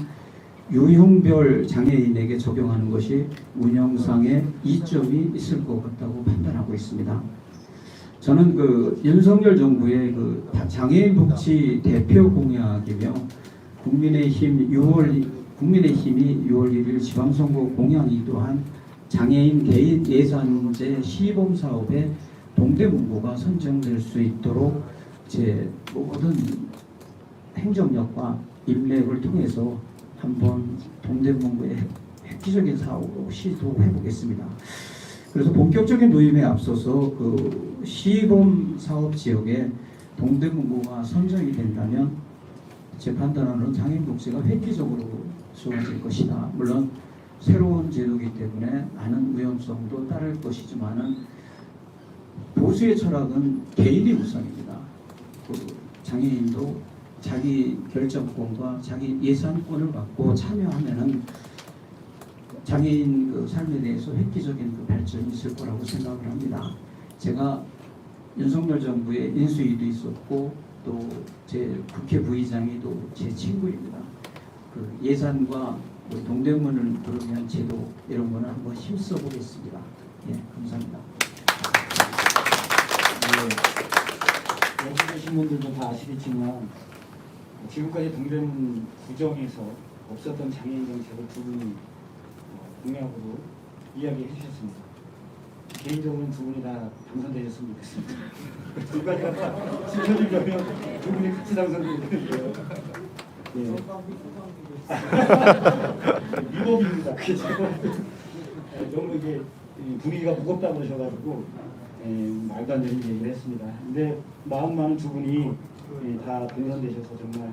유형별 장애인에게 적용하는 것이 운영상의 이점이 있을 것 같다고 판단하고 있습니다. 저는 윤석열 정부의 장애인 복지 대표 공약이며 국민의힘이 6월 1일 지방선거 공약이기도 한 장애인 개인 예산제 시범 사업에 동대문구가 선정될 수 있도록 제 모든 행정력과 인맥을 통해서 한번 동대문구의 획기적인 사업으로 시도해 보겠습니다. 그래서 본격적인 도입에 앞서서 시범 사업 지역에 동대문구가 선정이 된다면 제 판단으로는 장애인 복지가 획기적으로 좋아질 것이다. 물론 새로운 제도이기 때문에 많은 위험성도 따를 것이지만은 보수의 철학은 개인이 우선입니다. 그 장애인도 자기 결정권과 자기 예산권을 갖고 참여하면은 장애인 그 삶에 대해서 획기적인 그 발전이 있을 거라고 생각을 합니다. 제가 윤석열 정부의 인수위도 있었고 또 제 국회 부의장이 또 제 친구입니다. 그 예산과 우리 동대문을 부르면 제도 이런 거는 한번 힘써 보겠습니다. 예, 감사합니다. 네, 여기 계신 분들도 다 아시겠지만 지금까지 동대문 구정에서 없었던 장애인 정책을 두 분이 공약으로 이야기해 주셨습니다. 개인적으로는 두 분이 다 당선되셨으면 좋겠습니다. 두 가지가 다 지켜주려면 두 분이 같이 당선되는 거예요. 예. 위법입니다. 그게 지금 너무 이게 분위기가 무겁다 그러셔가지고 말도 안 되는 얘기를 했습니다. 근데 마음 많은 두 분이 다 당선되셔서 정말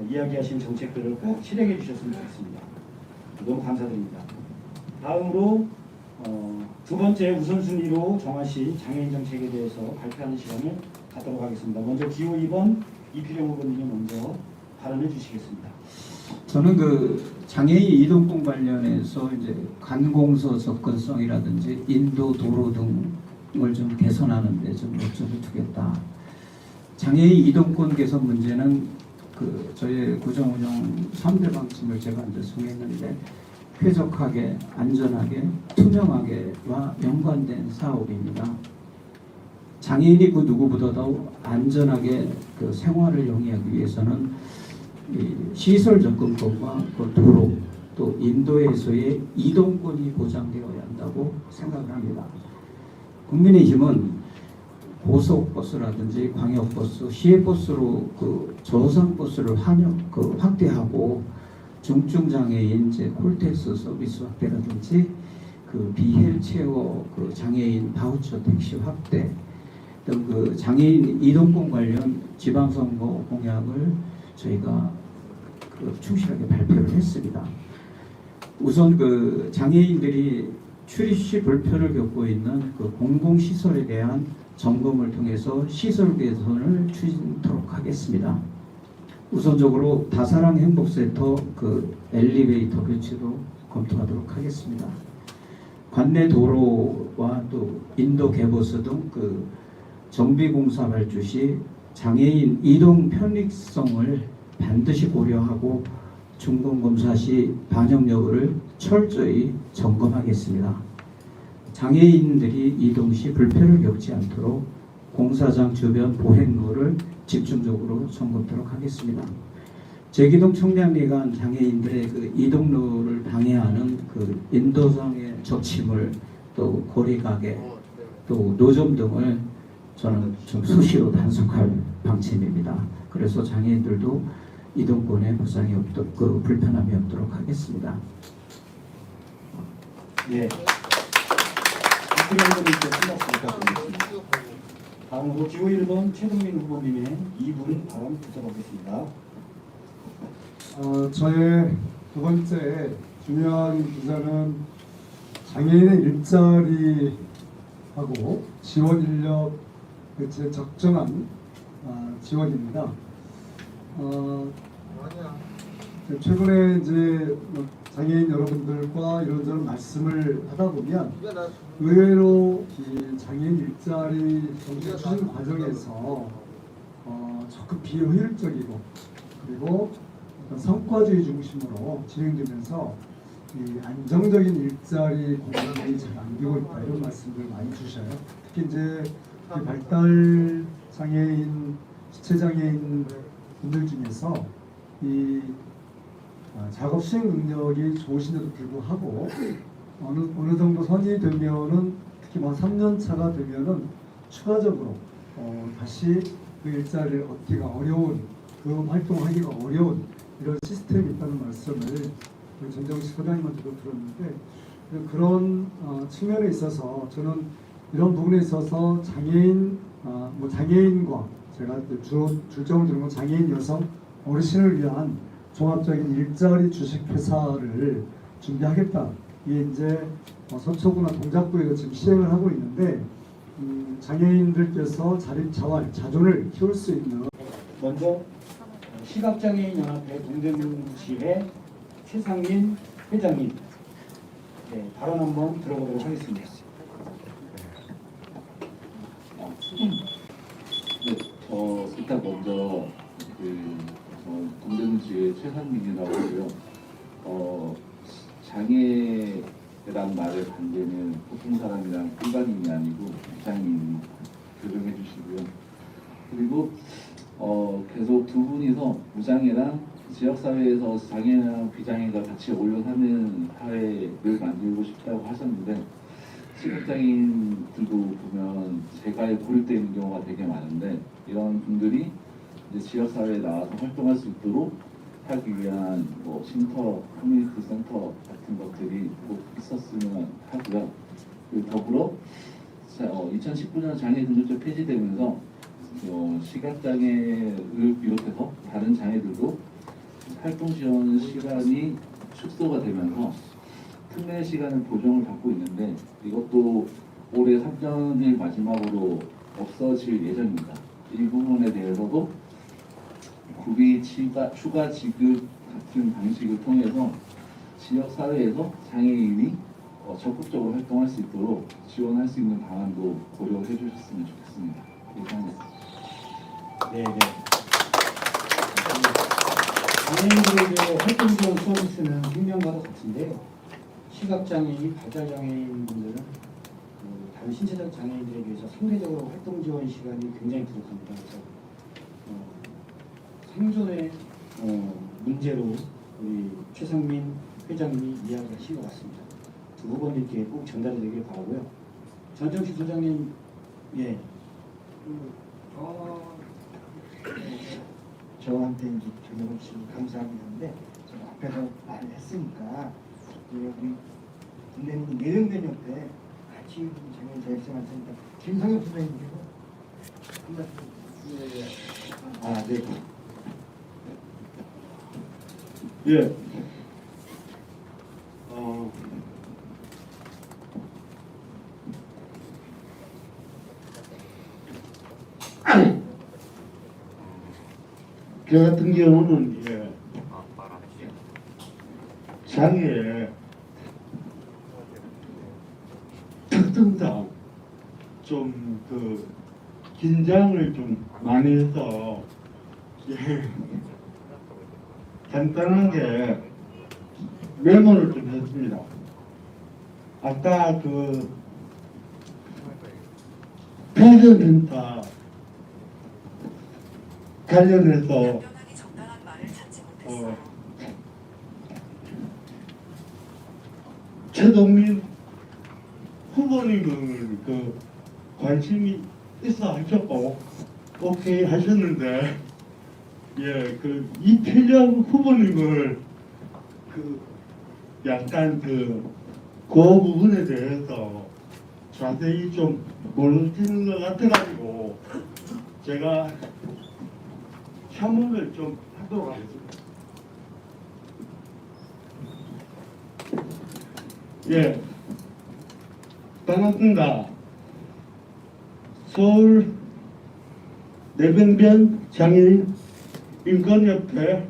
이야기하신 정책들을 꼭 실행해 주셨으면 좋겠습니다. 너무 감사드립니다. 다음으로 두 번째 우선순위로 정하신 장애인 정책에 대해서 발표하는 시간을 갖도록 하겠습니다. 먼저 기호 2번 이필영 후보님이 먼저 발언해 주시겠습니다. 저는 그 장애인 이동권 관련해서 이제 관공서 접근성이라든지 인도 도로 등을 좀 개선하는데 좀 요점을 두겠다. 장애인 이동권 개선 문제는 그 저희 구정운영 3대 방침을 제가 이제 정했는데 쾌적하게, 안전하게, 투명하게와 연관된 사업입니다. 장애인이 그 누구보다도 안전하게 그 생활을 영위하기 위해서는 이 시설 접근권과 그 도로 또 인도에서의 이동권이 보장되어야 한다고 생각을 합니다. 국민의힘은 고속버스라든지 광역버스, 시외버스로 그 저상버스를 확대하고 중증장애인 콜택스 서비스 확대라든지 그 비휠체어 그 장애인 바우처 택시 확대 등 그 장애인 이동권 관련 지방선거 공약을 저희가 그 충실하게 발표를 했습니다. 우선 그 장애인들이 출입 시 불편을 겪고 있는 그 공공시설에 대한 점검을 통해서 시설 개선을 추진토록 하겠습니다. 우선적으로 다사랑 행복센터 그 엘리베이터 교체도 검토하도록 하겠습니다. 관내 도로와 또 인도 개버스 등 그 정비공사 발주 시 장애인 이동 편익성을 반드시 고려하고 중공검사 시 반영 여부를 철저히 점검하겠습니다. 장애인들이 이동 시 불편을 겪지 않도록 공사장 주변 보행로를 집중적으로 점검토록 하겠습니다. 제기동 청량리간 장애인들의 그 이동로를 방해하는 그 인도상의 적침을 또 고리가게 또 노점 등을 저는 좀 수시로 단속할 방침입니다. 그래서 장애인들도 이동권에 보상이 없도록 그 불편함이 없도록 하겠습니다. 네. 이필영 후보님께 끝났을 부탁드리겠습니다. 다음으로 기호 1번 최동민 후보님의 2분 발언 듣도록 하겠습니다. 저의 두 번째 중요한 기사는 장애인의 일자리하고 지원 인력 제 적정한 지원입니다. 최근에 이제 장애인 여러분들과 이런저런 말씀을 하다 보면 의외로 이 장애인 일자리 정책 추진 과정에서 적극 비효율적이고 그리고 성과주의 중심으로 진행되면서 이 안정적인 일자리 공간이 잘 안 되고 있다 이런 말씀들 많이 주셔요. 특히 이제 발달 장애인, 지체 장애인 분들 중에서 이 작업 수행 능력이 좋으신데도 불구하고 어느 정도 선이 되면은 특히 뭐 3년 차가 되면은 추가적으로 다시 그 일자리를 얻기가 어려운 그 활동하기가 어려운 이런 시스템이 있다는 말씀을 우리 전정식 소장님한테도 들었는데 그런 측면에 있어서 저는 이런 부분에 있어서 장애인과 제가 줄점을 두는 건 장애인 여성 어르신을 위한 종합적인 일자리 주식 회사를 준비하겠다. 이게 이제 서초구나 동작구에서 지금 시행을 하고 있는데 장애인들께서 자립, 자존을 키울 수 있는 먼저 시각장애인연합회 동대문지회 최상민 회장님 발언 한번 들어보도록 하겠습니다. 네, 일단 먼저 동대문지회 최상민이라고 하고요. 장애란 말의 반대는 보통 사람이랑 일반인이 아니고 비장애인 교정해 주시고요. 그리고 계속 두 분이서 무장애랑 지역사회에서 장애랑 비장애가 같이 어울려 사는 사회를 만들고 싶다고 하셨는데, 시각장애인들도 보면 재가에 고립되는 경우가 되게 많은데, 이런 분들이 이제 지역사회에 나와서 활동할 수 있도록 하기 위한 쉼터, 커뮤니티 센터 같은 것들이 꼭 있었으면 하고요. 그리고 더불어 2019년 장애등급제 폐지되면서 시각장애를 비롯해서 다른 장애들도 활동 지원 시간이 축소가 되면서 특례 시간을 보정을 받고 있는데, 이것도 올해 3년을 마지막으로 없어질 예정입니다. 이 부분에 대해서도 구비 추가 지급 같은 방식을 통해서 지역 사회에서 장애인이 적극적으로 활동할 수 있도록 지원할 수 있는 방안도 고려해 주셨으면 좋겠습니다. 이상입니다. 네. 장애인들에게 활동 지원 서비스는 생명과도 같은데요. 시각장애인, 발달장애인분들은 다른 신체적 장애인들에 비해서 상대적으로 활동 지원 시간이 굉장히 부족합니다. 그래서 생존의 문제로 우리 최상민 회장님이 이야기하신 것 같습니다. 두 후보님께 꼭 전달이 되길 바라고요. 전정식 소장님, 예. 저한테 이제 전혀 없이 감사합니다인데, 제가 앞에서 말을 했으니까 우리 국내는 예능된 옆에 같이 장애인 자립생활 센터 김상엽 선생님께서 한 말씀. 네. 예. 저 같은 경우는 장애의 특성상 좀 긴장을 좀 많이 해서 간단하게 메모를 좀 했습니다. 아까 폐쇄센터 관련해서 최동민 후보님은 관심이 있어 하셨고 오케이 하셨는데, 이필영 후보님을 약간 그 부분에 대해서 자세히 좀 모르시는 것 같아가지고 제가 첨언을 좀 하도록 하겠습니다. 반갑습니다. 서울 내병변 장애인 인권협회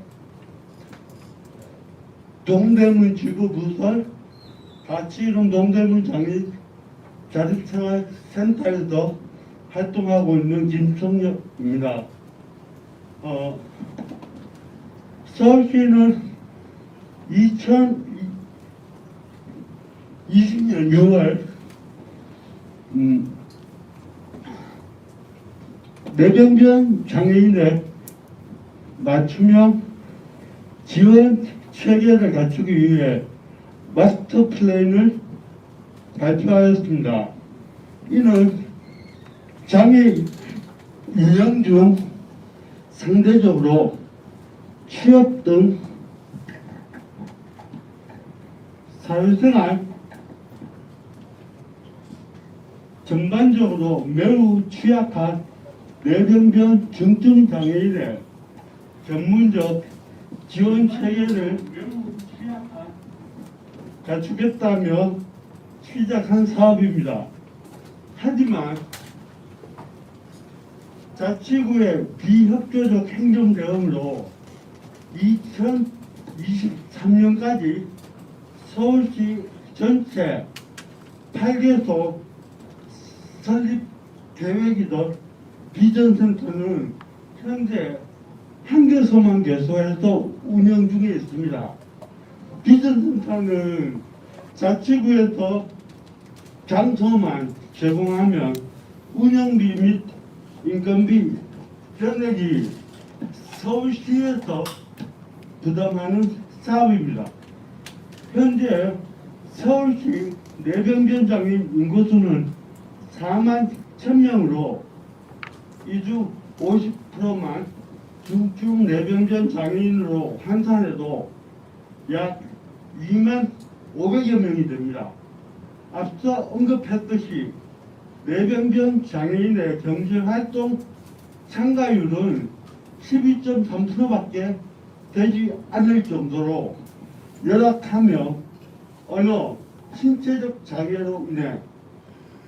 동대문 지부 부설 같이이룬 동대문 장애인 자립생활센터에서 활동하고 있는 김성엽입니다. 서울시는 2020년 6월 내병변 장애인의 맞춤형 지원 체계를 갖추기 위해 마스터 플랜을 발표하였습니다. 이는 장애 유형 중 상대적으로 취업 등 사회생활 전반적으로 매우 취약한 뇌병변 중증 장애인의 전문적 지원 체계를 갖추겠다며 시작한 사업입니다. 하지만 자치구의 비협조적 행정대응으로 2023년까지 서울시 전체 8개소 설립 계획이던 비전센터는 현재 1개소만 개소해서 운영 중에 있습니다. 비전센터는 자치구에서 장소만 제공하면 운영비 및 인건비 전액이 서울시에서 부담하는 사업입니다. 현재 서울시 내병변 장애인 인구수는 4만 1,000명으로 이 중 50%만 중증 내병변 장애인으로 환산해도 약 2만 500여 명이 됩니다. 앞서 언급했듯이 내병변 장애인의 경제활동 참가율은 12.3%밖에 되지 않을 정도로 열악하며 언어, 신체적 장애로 인해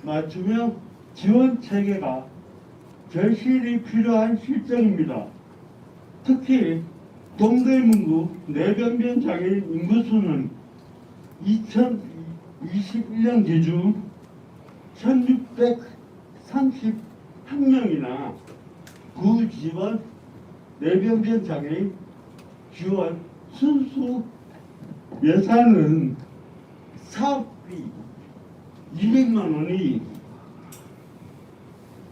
맞춤형 지원 체계가 절실히 필요한 실정입니다. 특히 동대문구 내병변 장애인 인구수는 2021년 기준 1631명이나 구 지원 내병변 장애인 지원 순수 예산은 사업비 200만 원이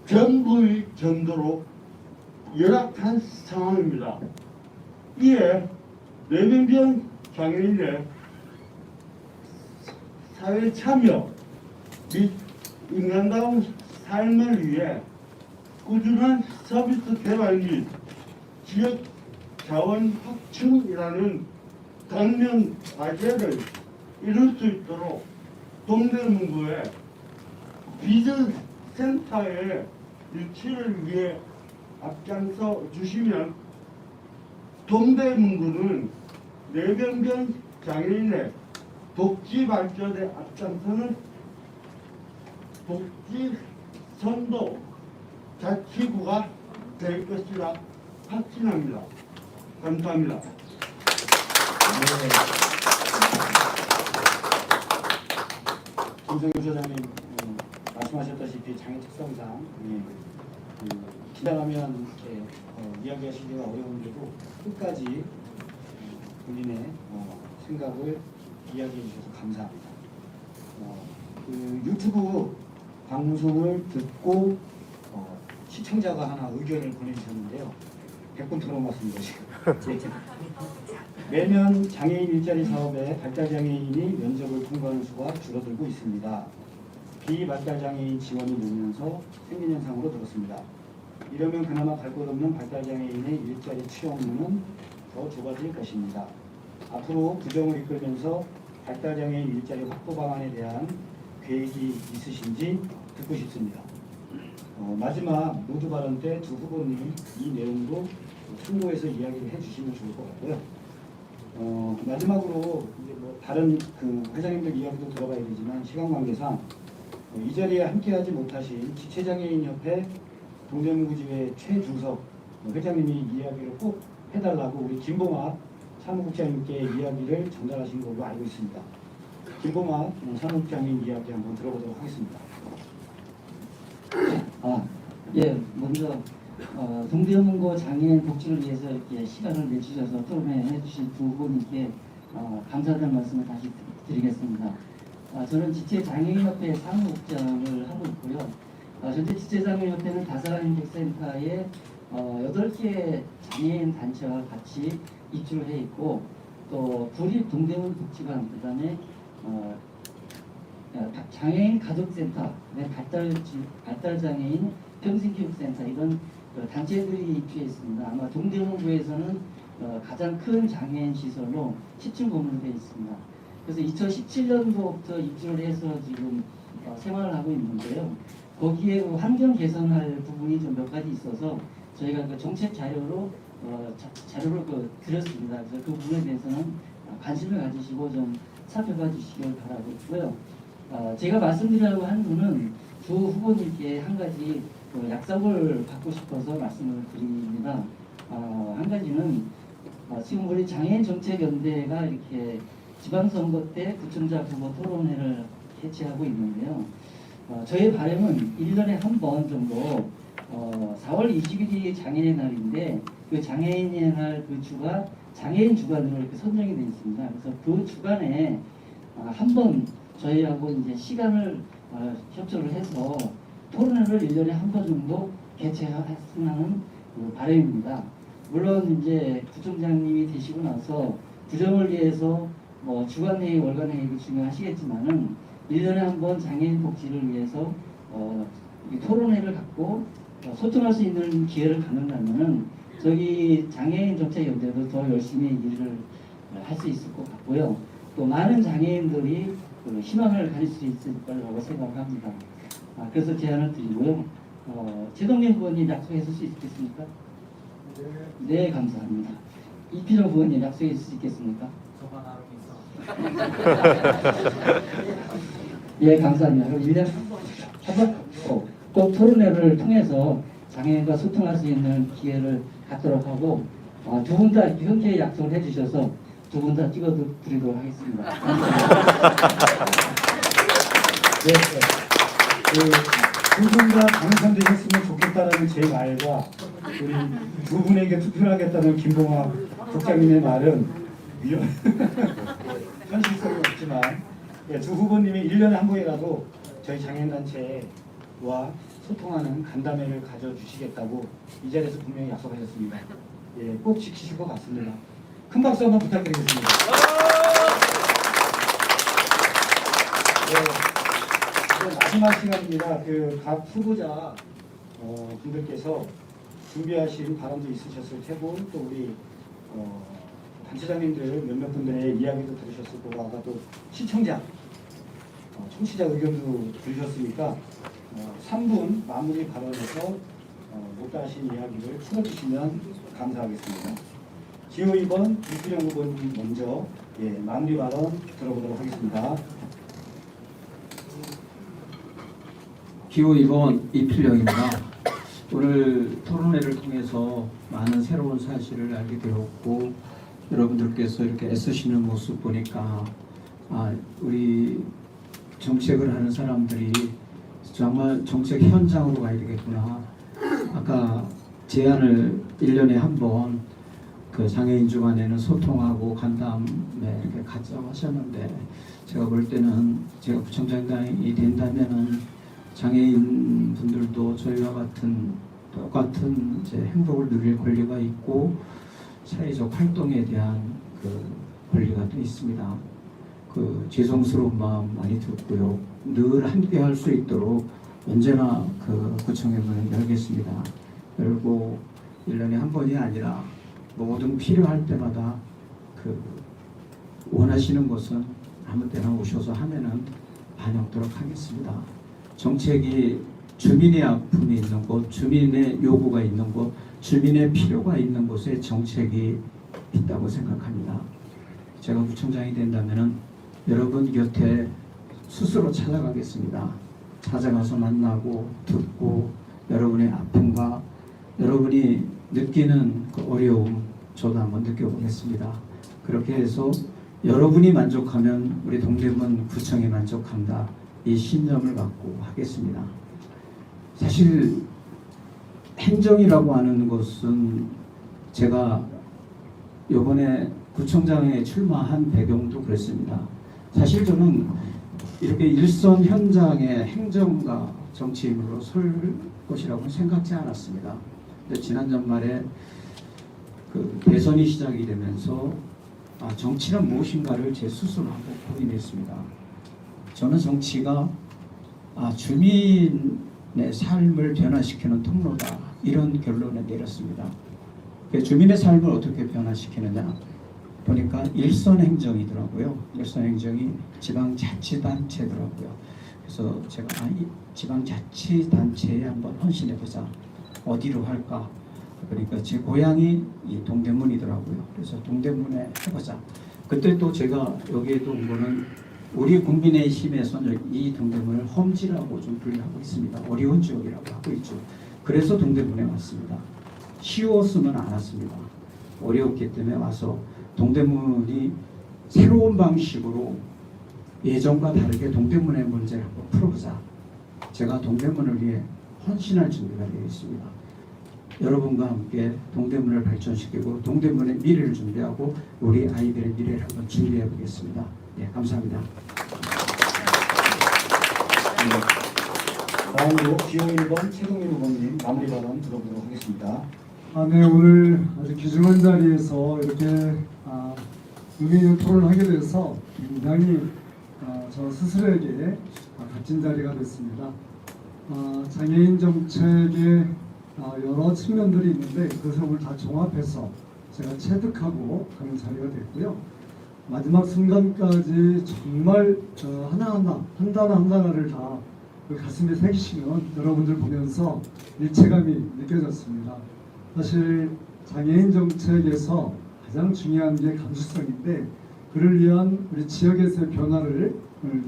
전부일 정도로 열악한 상황입니다. 이에 내병변 장애인의 사회 참여 및 인간다운 삶을 위해 꾸준한 서비스 개발 및 지역 자원 확충이라는 당면 과제를 이룰 수 있도록 동대문구의 비전 센터의 유치를 위해 앞장서 주시면 동대문구는 내병변 장애인의 복지 발전에 앞장서는 복지 선도 자치구가 될 것이라 확신합니다. 감사합니다. 김성규 소장님 말씀하셨다시피 장애 특성상 지나가면 이렇게 이야기하시기가 어려운데도 끝까지 본인의 생각을 이야기해 주셔서 감사합니다. 그 유튜브 방송을 듣고 시청자가 하나 의견을 보내주셨는데요. 100분 들어봤습니다 지금. 매년 장애인 일자리 사업에 발달장애인이 면접을 통과하는 수가 줄어들고 있습니다. 비발달장애인 지원이 늘면서 생긴 현상으로 들었습니다. 이러면 그나마 갈 곳 없는 발달장애인의 일자리 취업문은 더 좁아질 것입니다. 앞으로 구정을 이끌면서 발달장애인 일자리 확보 방안에 대한 계획이 있으신지 듣고 싶습니다. 마지막 모두 발언 때 두 후보님 이 내용도 참고해서 이야기를 해주시면 좋을 것 같고요. 마지막으로 이제 뭐 다른 그 회장님들 이야기도 들어봐야 되지만 시간 관계상 이 자리에 함께하지 못하신 지체장애인협회 동대문구지회 최주석 회장님이 이야기를 꼭 해달라고 우리 김봉학 사무국장님께 이야기를 전달하신 걸로 알고 있습니다. 김봉학 사무국장님 이야기 한번 들어보도록 하겠습니다. 예, 먼저 동대문구 장애인 복지를 위해서 이렇게 시간을 내주셔서 토론해 주신 두 분께 감사하다는 말씀을 다시 드리겠습니다. 저는 지체장애인협회 사무국장을 하고 있고요. 현재 지체장애인협회는 다사행복센터에 8개 장애인 단체와 같이 입주를 해 있고 또 구립 동대문 복지관 그다음에 장애인 가족센터, 발달장애인 평생교육센터 이런 단체들이 입주해 있습니다. 아마 동대문구에서는 가장 큰 장애인 시설로 10층 건물로 되어 있습니다. 그래서 2017년도부터 입주를 해서 지금 생활을 하고 있는데요. 거기에 환경 개선할 부분이 좀 몇 가지 있어서 저희가 그 정책 자료로 자료를 드렸습니다. 그래서 그 부분에 대해서는 관심을 가지시고 좀 살펴봐 주시길 바라고 있고요. 제가 말씀드리려고 한 분은 두 후보님께 한 가지 그 약속을 받고 싶어서 말씀을 드립니다. 한 가지는 지금 우리 장애인 정책연대가 이렇게 지방선거 때 구청장 후보 토론회를 개최하고 있는데요. 저희 바람은 1년에 한 번 정도 4월 20일이 장애인의 날인데 그 장애인의 날 그 주가 장애인 주간으로 이렇게 선정이 되어 있습니다. 그래서 그 주간에 한 번 저희하고 이제 시간을 협조를 해서 토론회를 1년에 한 번 정도 개최했으면 하는 그 바람입니다. 물론 이제 구청장님이 되시고 나서 구정을 위해서 뭐 주간회의, 월간회의도 중요하시겠지만은 1년에 한 번 장애인 복지를 위해서 이 토론회를 갖고 소통할 수 있는 기회를 갖는다면은 저기 장애인 정책연대도 더 열심히 일을 할 수 있을 것 같고요. 또 많은 장애인들이 그 희망을 가질 수 있을 거라고 생각합니다. 그래서 제안을 드리고요. 최동민 후보님 약속해 줄 수 있겠습니까? 네, 감사합니다. 이필호 후보님 약속해 줄 수 있겠습니까? 예, 감사합니다. 그럼 1년에 한번 꼭 토론회를 통해서 장애인과 소통할 수 있는 기회를 갖도록 하고 두 분 다 흔쾌히 약속을 해주셔서 두 분 다 찍어드리도록 하겠습니다. 네, 두 분 다 당선되셨으면 좋겠다라는 제 말과 우리 두 분에게 투표를 하겠다는 김봉학 국장님의 말은 현실성이 없지만 두 후보님이 1년에 한 번이라도 저희 장애인단체와 소통하는 간담회를 가져주시겠다고 이 자리에서 분명히 약속하셨습니다. 예, 꼭 지키실 것 같습니다. 큰 박수 한번 부탁드리겠습니다. 네, 마지막 시간입니다. 각 후보자 분들께서 준비하신 바람도 있으셨을 테고 또 우리 단체장님들 몇몇 분들의 이야기도 들으셨을 거고 아까 또 시청자, 청취자 의견도 들으셨으니까 3분 마무리 발언에서 못다 하신 이야기를 풀어주시면 감사하겠습니다. 기호 2번 이필영 후보님 먼저 마무리 발언 들어보도록 하겠습니다. 기호 2번 이필영입니다. 오늘 토론회를 통해서 많은 새로운 사실을 알게 되었고 여러분들께서 이렇게 애쓰시는 모습 보니까 우리 정책을 하는 사람들이 정말 정책 현장으로 가야 되겠구나. 아까 제안을 1년에 한 번 그 장애인 주간에는 소통하고 간담회 이렇게 갖자고 하셨는데 제가 볼 때는 제가 구청장이 된다면은 장애인 분들도 저희와 똑같은 이제 행복을 누릴 권리가 있고 사회적 활동에 대한 그 권리가 또 있습니다. 그 죄송스러운 마음 많이 들고요. 늘 함께 할 수 있도록 언제나 그 구청의 문을 열겠습니다. 열고 1년에 한 번이 아니라 뭐든 필요할 때마다 그 원하시는 것은 아무 때나 오셔서 하면은 반영토록 하겠습니다. 정책이 주민의 아픔이 있는 곳, 주민의 요구가 있는 곳, 주민의 필요가 있는 곳에 정책이 있다고 생각합니다. 제가 구청장이 된다면은 여러분 곁에 스스로 찾아가겠습니다. 찾아가서 만나고 듣고 여러분의 아픔과 여러분이 느끼는 그 어려움 저도 한번 느껴보겠습니다. 그렇게 해서 여러분이 만족하면 우리 동대문 구청이 만족한다. 이 신념을 갖고 하겠습니다. 사실 행정이라고 하는 것은 제가 이번에 구청장에 출마한 배경도 그랬습니다. 사실 저는 이렇게 일선 현장의 행정가 정치인으로 설 것이라고 생각지 않았습니다. 근데 지난 연말에 그 대선이 시작이 되면서 정치는 무엇인가를 제 스스로 하고 고민했습니다. 저는 정치가 주민의 삶을 변화시키는 통로다 이런 결론을 내렸습니다. 주민의 삶을 어떻게 변화시키느냐 보니까 일선 행정이더라고요. 일선 행정이 지방자치단체더라고요. 그래서 제가 이 지방자치단체에 한번 헌신해보자. 어디로 할까? 그러니까 제 고향이 이 동대문이더라고요. 그래서 동대문에 해보자. 그때 또 제가 여기에도 온 거는 우리 국민의힘에서는 이 동대문을 험지라고 좀 분류하고 있습니다. 어려운 지역이라고 하고 있죠. 그래서 동대문에 왔습니다. 쉬웠으면 안 왔습니다. 어려웠기 때문에 와서 동대문이 새로운 방식으로 예전과 다르게 동대문의 문제를 한번 풀어보자. 제가 동대문을 위해 헌신할 준비가 되어 있습니다. 여러분과 함께 동대문을 발전시키고 동대문의 미래를 준비하고 우리 아이들의 미래를 한번 준비해 보겠습니다. 네, 감사합니다. 다음으로 기호 1번 최동일 후보님 마무리 발언 들어보도록 하겠습니다. 네, 오늘 아주 귀중한 자리에서 이렇게 의미 있는 토론을 하게 돼서 굉장히 저 스스로에게 값진 자리가 됐습니다. 장애인 정책의 여러 측면들이 있는데 그것을 오늘 다 종합해서 제가 체득하고 가는 자리가 됐고요. 마지막 순간까지 정말 하나하나 한 단어 한 단어를 다 그 가슴에 새기시면 여러분들 보면서 일체감이 느껴졌습니다. 사실 장애인 정책에서 가장 중요한 게 감수성인데 그를 위한 우리 지역에서의 변화를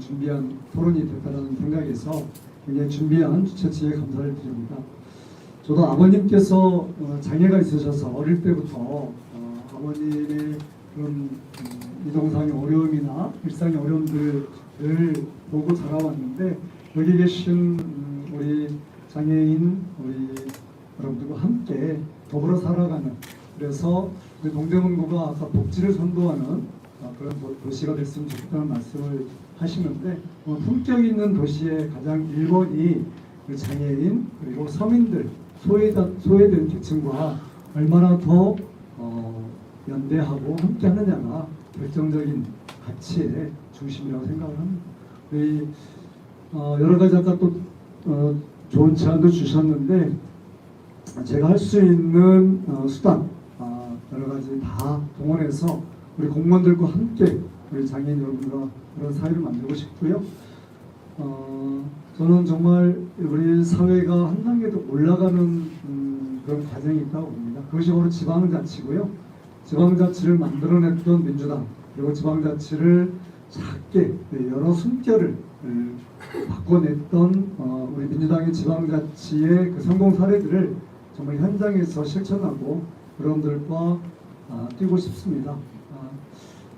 준비한 토론이 됐다는 생각에서 굉장히 준비한 주최 측에 감사를 드립니다. 저도 아버님께서 장애가 있으셔서 어릴 때부터 아버님의 그런 이동상의 어려움이나 일상의 어려움들을 보고 자라왔는데 여기 계신 우리 장애인 우리 여러분들과 함께 더불어 살아가는 그래서 우리 동대문구가 아까 복지를 선도하는 그런 도시가 됐으면 좋겠다는 말씀을 하시는데 품격 있는 도시의 가장 1번이 장애인 그리고 서민들 소외된 계층과 얼마나 더 연대하고 함께 하느냐가 결정적인 가치의 중심이라고 생각을 합니다. 여러 가지 아까 또 좋은 제안도 주셨는데 제가 할 수 있는 수단 여러 가지 다 동원해서 우리 공무원들과 함께 우리 장애인 여러분과 그런 사회를 만들고 싶고요. 저는 정말 우리 사회가 한 단계 더 올라가는 그런 과정이 있다고 봅니다. 그것이 바로 지방자치고요. 지방자치를 만들어냈던 민주당 그리고 지방자치를 작게 여러 숨결을 바꿔냈던 우리 민주당의 지방자치의 그 성공 사례들을 정말 현장에서 실천하고 여러분들과 뛰고 싶습니다.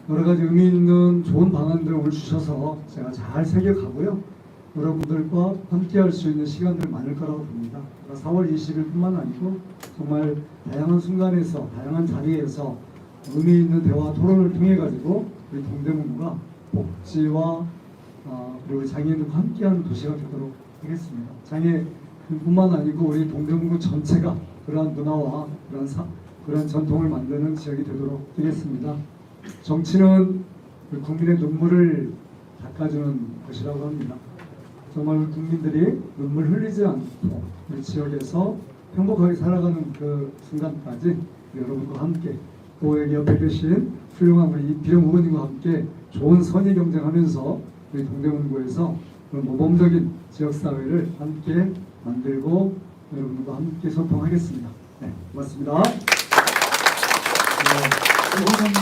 여러 가지 의미 있는 좋은 방안들을 오늘 주셔서 제가 잘 새겨가고요. 여러분들과 함께할 수 있는 시간들 많을 거라고 봅니다. 4월 20일뿐만 아니고 정말 다양한 순간에서 다양한 자리에서 의미 있는 대화 토론을 통해 가지고 우리 동대문구가 복지와 그리고 장애인들과 함께하는 도시가 되도록 하겠습니다. 장애뿐만 아니고 우리 동대문구 전체가 그러한 문화와 그런 전통을 만드는 지역이 되도록 하겠습니다. 정치는 국민의 눈물을 닦아주는 것이라고 합니다. 정말 우리 국민들이 눈물 흘리지 않고 우리 지역에서 행복하게 살아가는 그 순간까지 여러분과 함께 또 여기 옆에 계신 훌륭한 우리 이필영 후보님과 함께 좋은 선의 경쟁하면서 우리 동대문구에서 그런 모범적인 지역사회를 함께 만들고 여러분과 함께 소통하겠습니다. 네, 고맙습니다. 후보님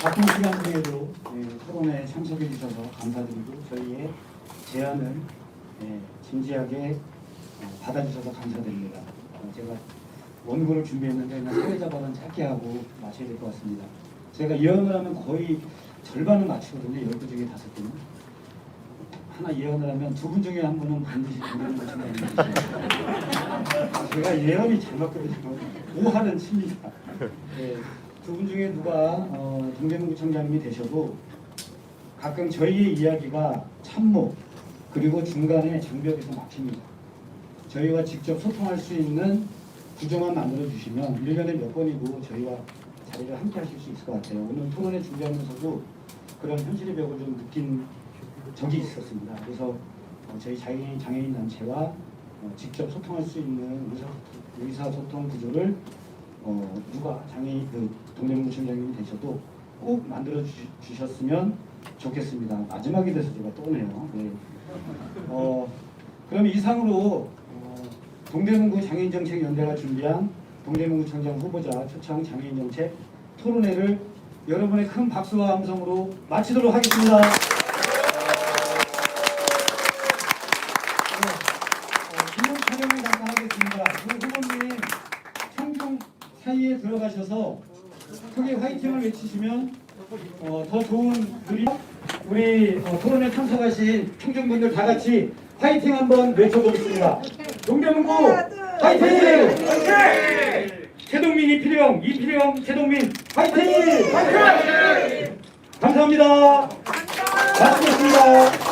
바쁜 시간대에도 토론에 참석해 주셔서 감사드리고 저희의 제안을 진지하게 받아주셔서 감사드립니다. 제가 원고를 준비했는데 그냥 사회자 발언 짧게 하고 마쳐야 될 것 같습니다. 제가 예언을 하면 거의 절반은 맞추거든요. 12중에 5개는. 하나 예언을 하면 2분 중에 한 분은 반드시 되는 것이다. 제가 예언이 잘 맞거든요. 우하는 칩니다. 네, 2분 중에 누가 동대문구청장님이 되셔도 가끔 저희의 이야기가 참모 그리고 중간에 장벽에서 막힙니다. 저희와 직접 소통할 수 있는 구조만 만들어 주시면 1년에 몇 번이고 저희와 자리를 함께 하실 수 있을 것 같아요. 오늘 토론회 준비하면서도 그런 현실의 벽을 좀 느낀 적이 있었습니다. 그래서 저희 장애인 단체와 직접 소통할 수 있는 의사소통 구조를 누가 장애인 동대문구청장님이 되셔도 꼭 만들어 주셨으면 좋겠습니다. 마지막이 돼서 제가 또 오네요. 네. 그럼 이상으로 동대문구 장애인정책연대가 준비한 동대문구청장 후보자 초청 장애인정책 토론회를 여러분의 큰 박수와 함성으로 마치도록 하겠습니다. 기념 촬영을 잠깐 하겠습니다. 우리 후보님 청중 사이에 들어가셔서 크게 화이팅을 외치시면 더 좋은 우리 토론에 참석하신 청중분들 다 같이 화이팅 한번 외쳐보겠습니다. 동대문구 화이팅! 최동민, 이필영, 최동민 화이팅! 감사합니다. 마치겠습니다.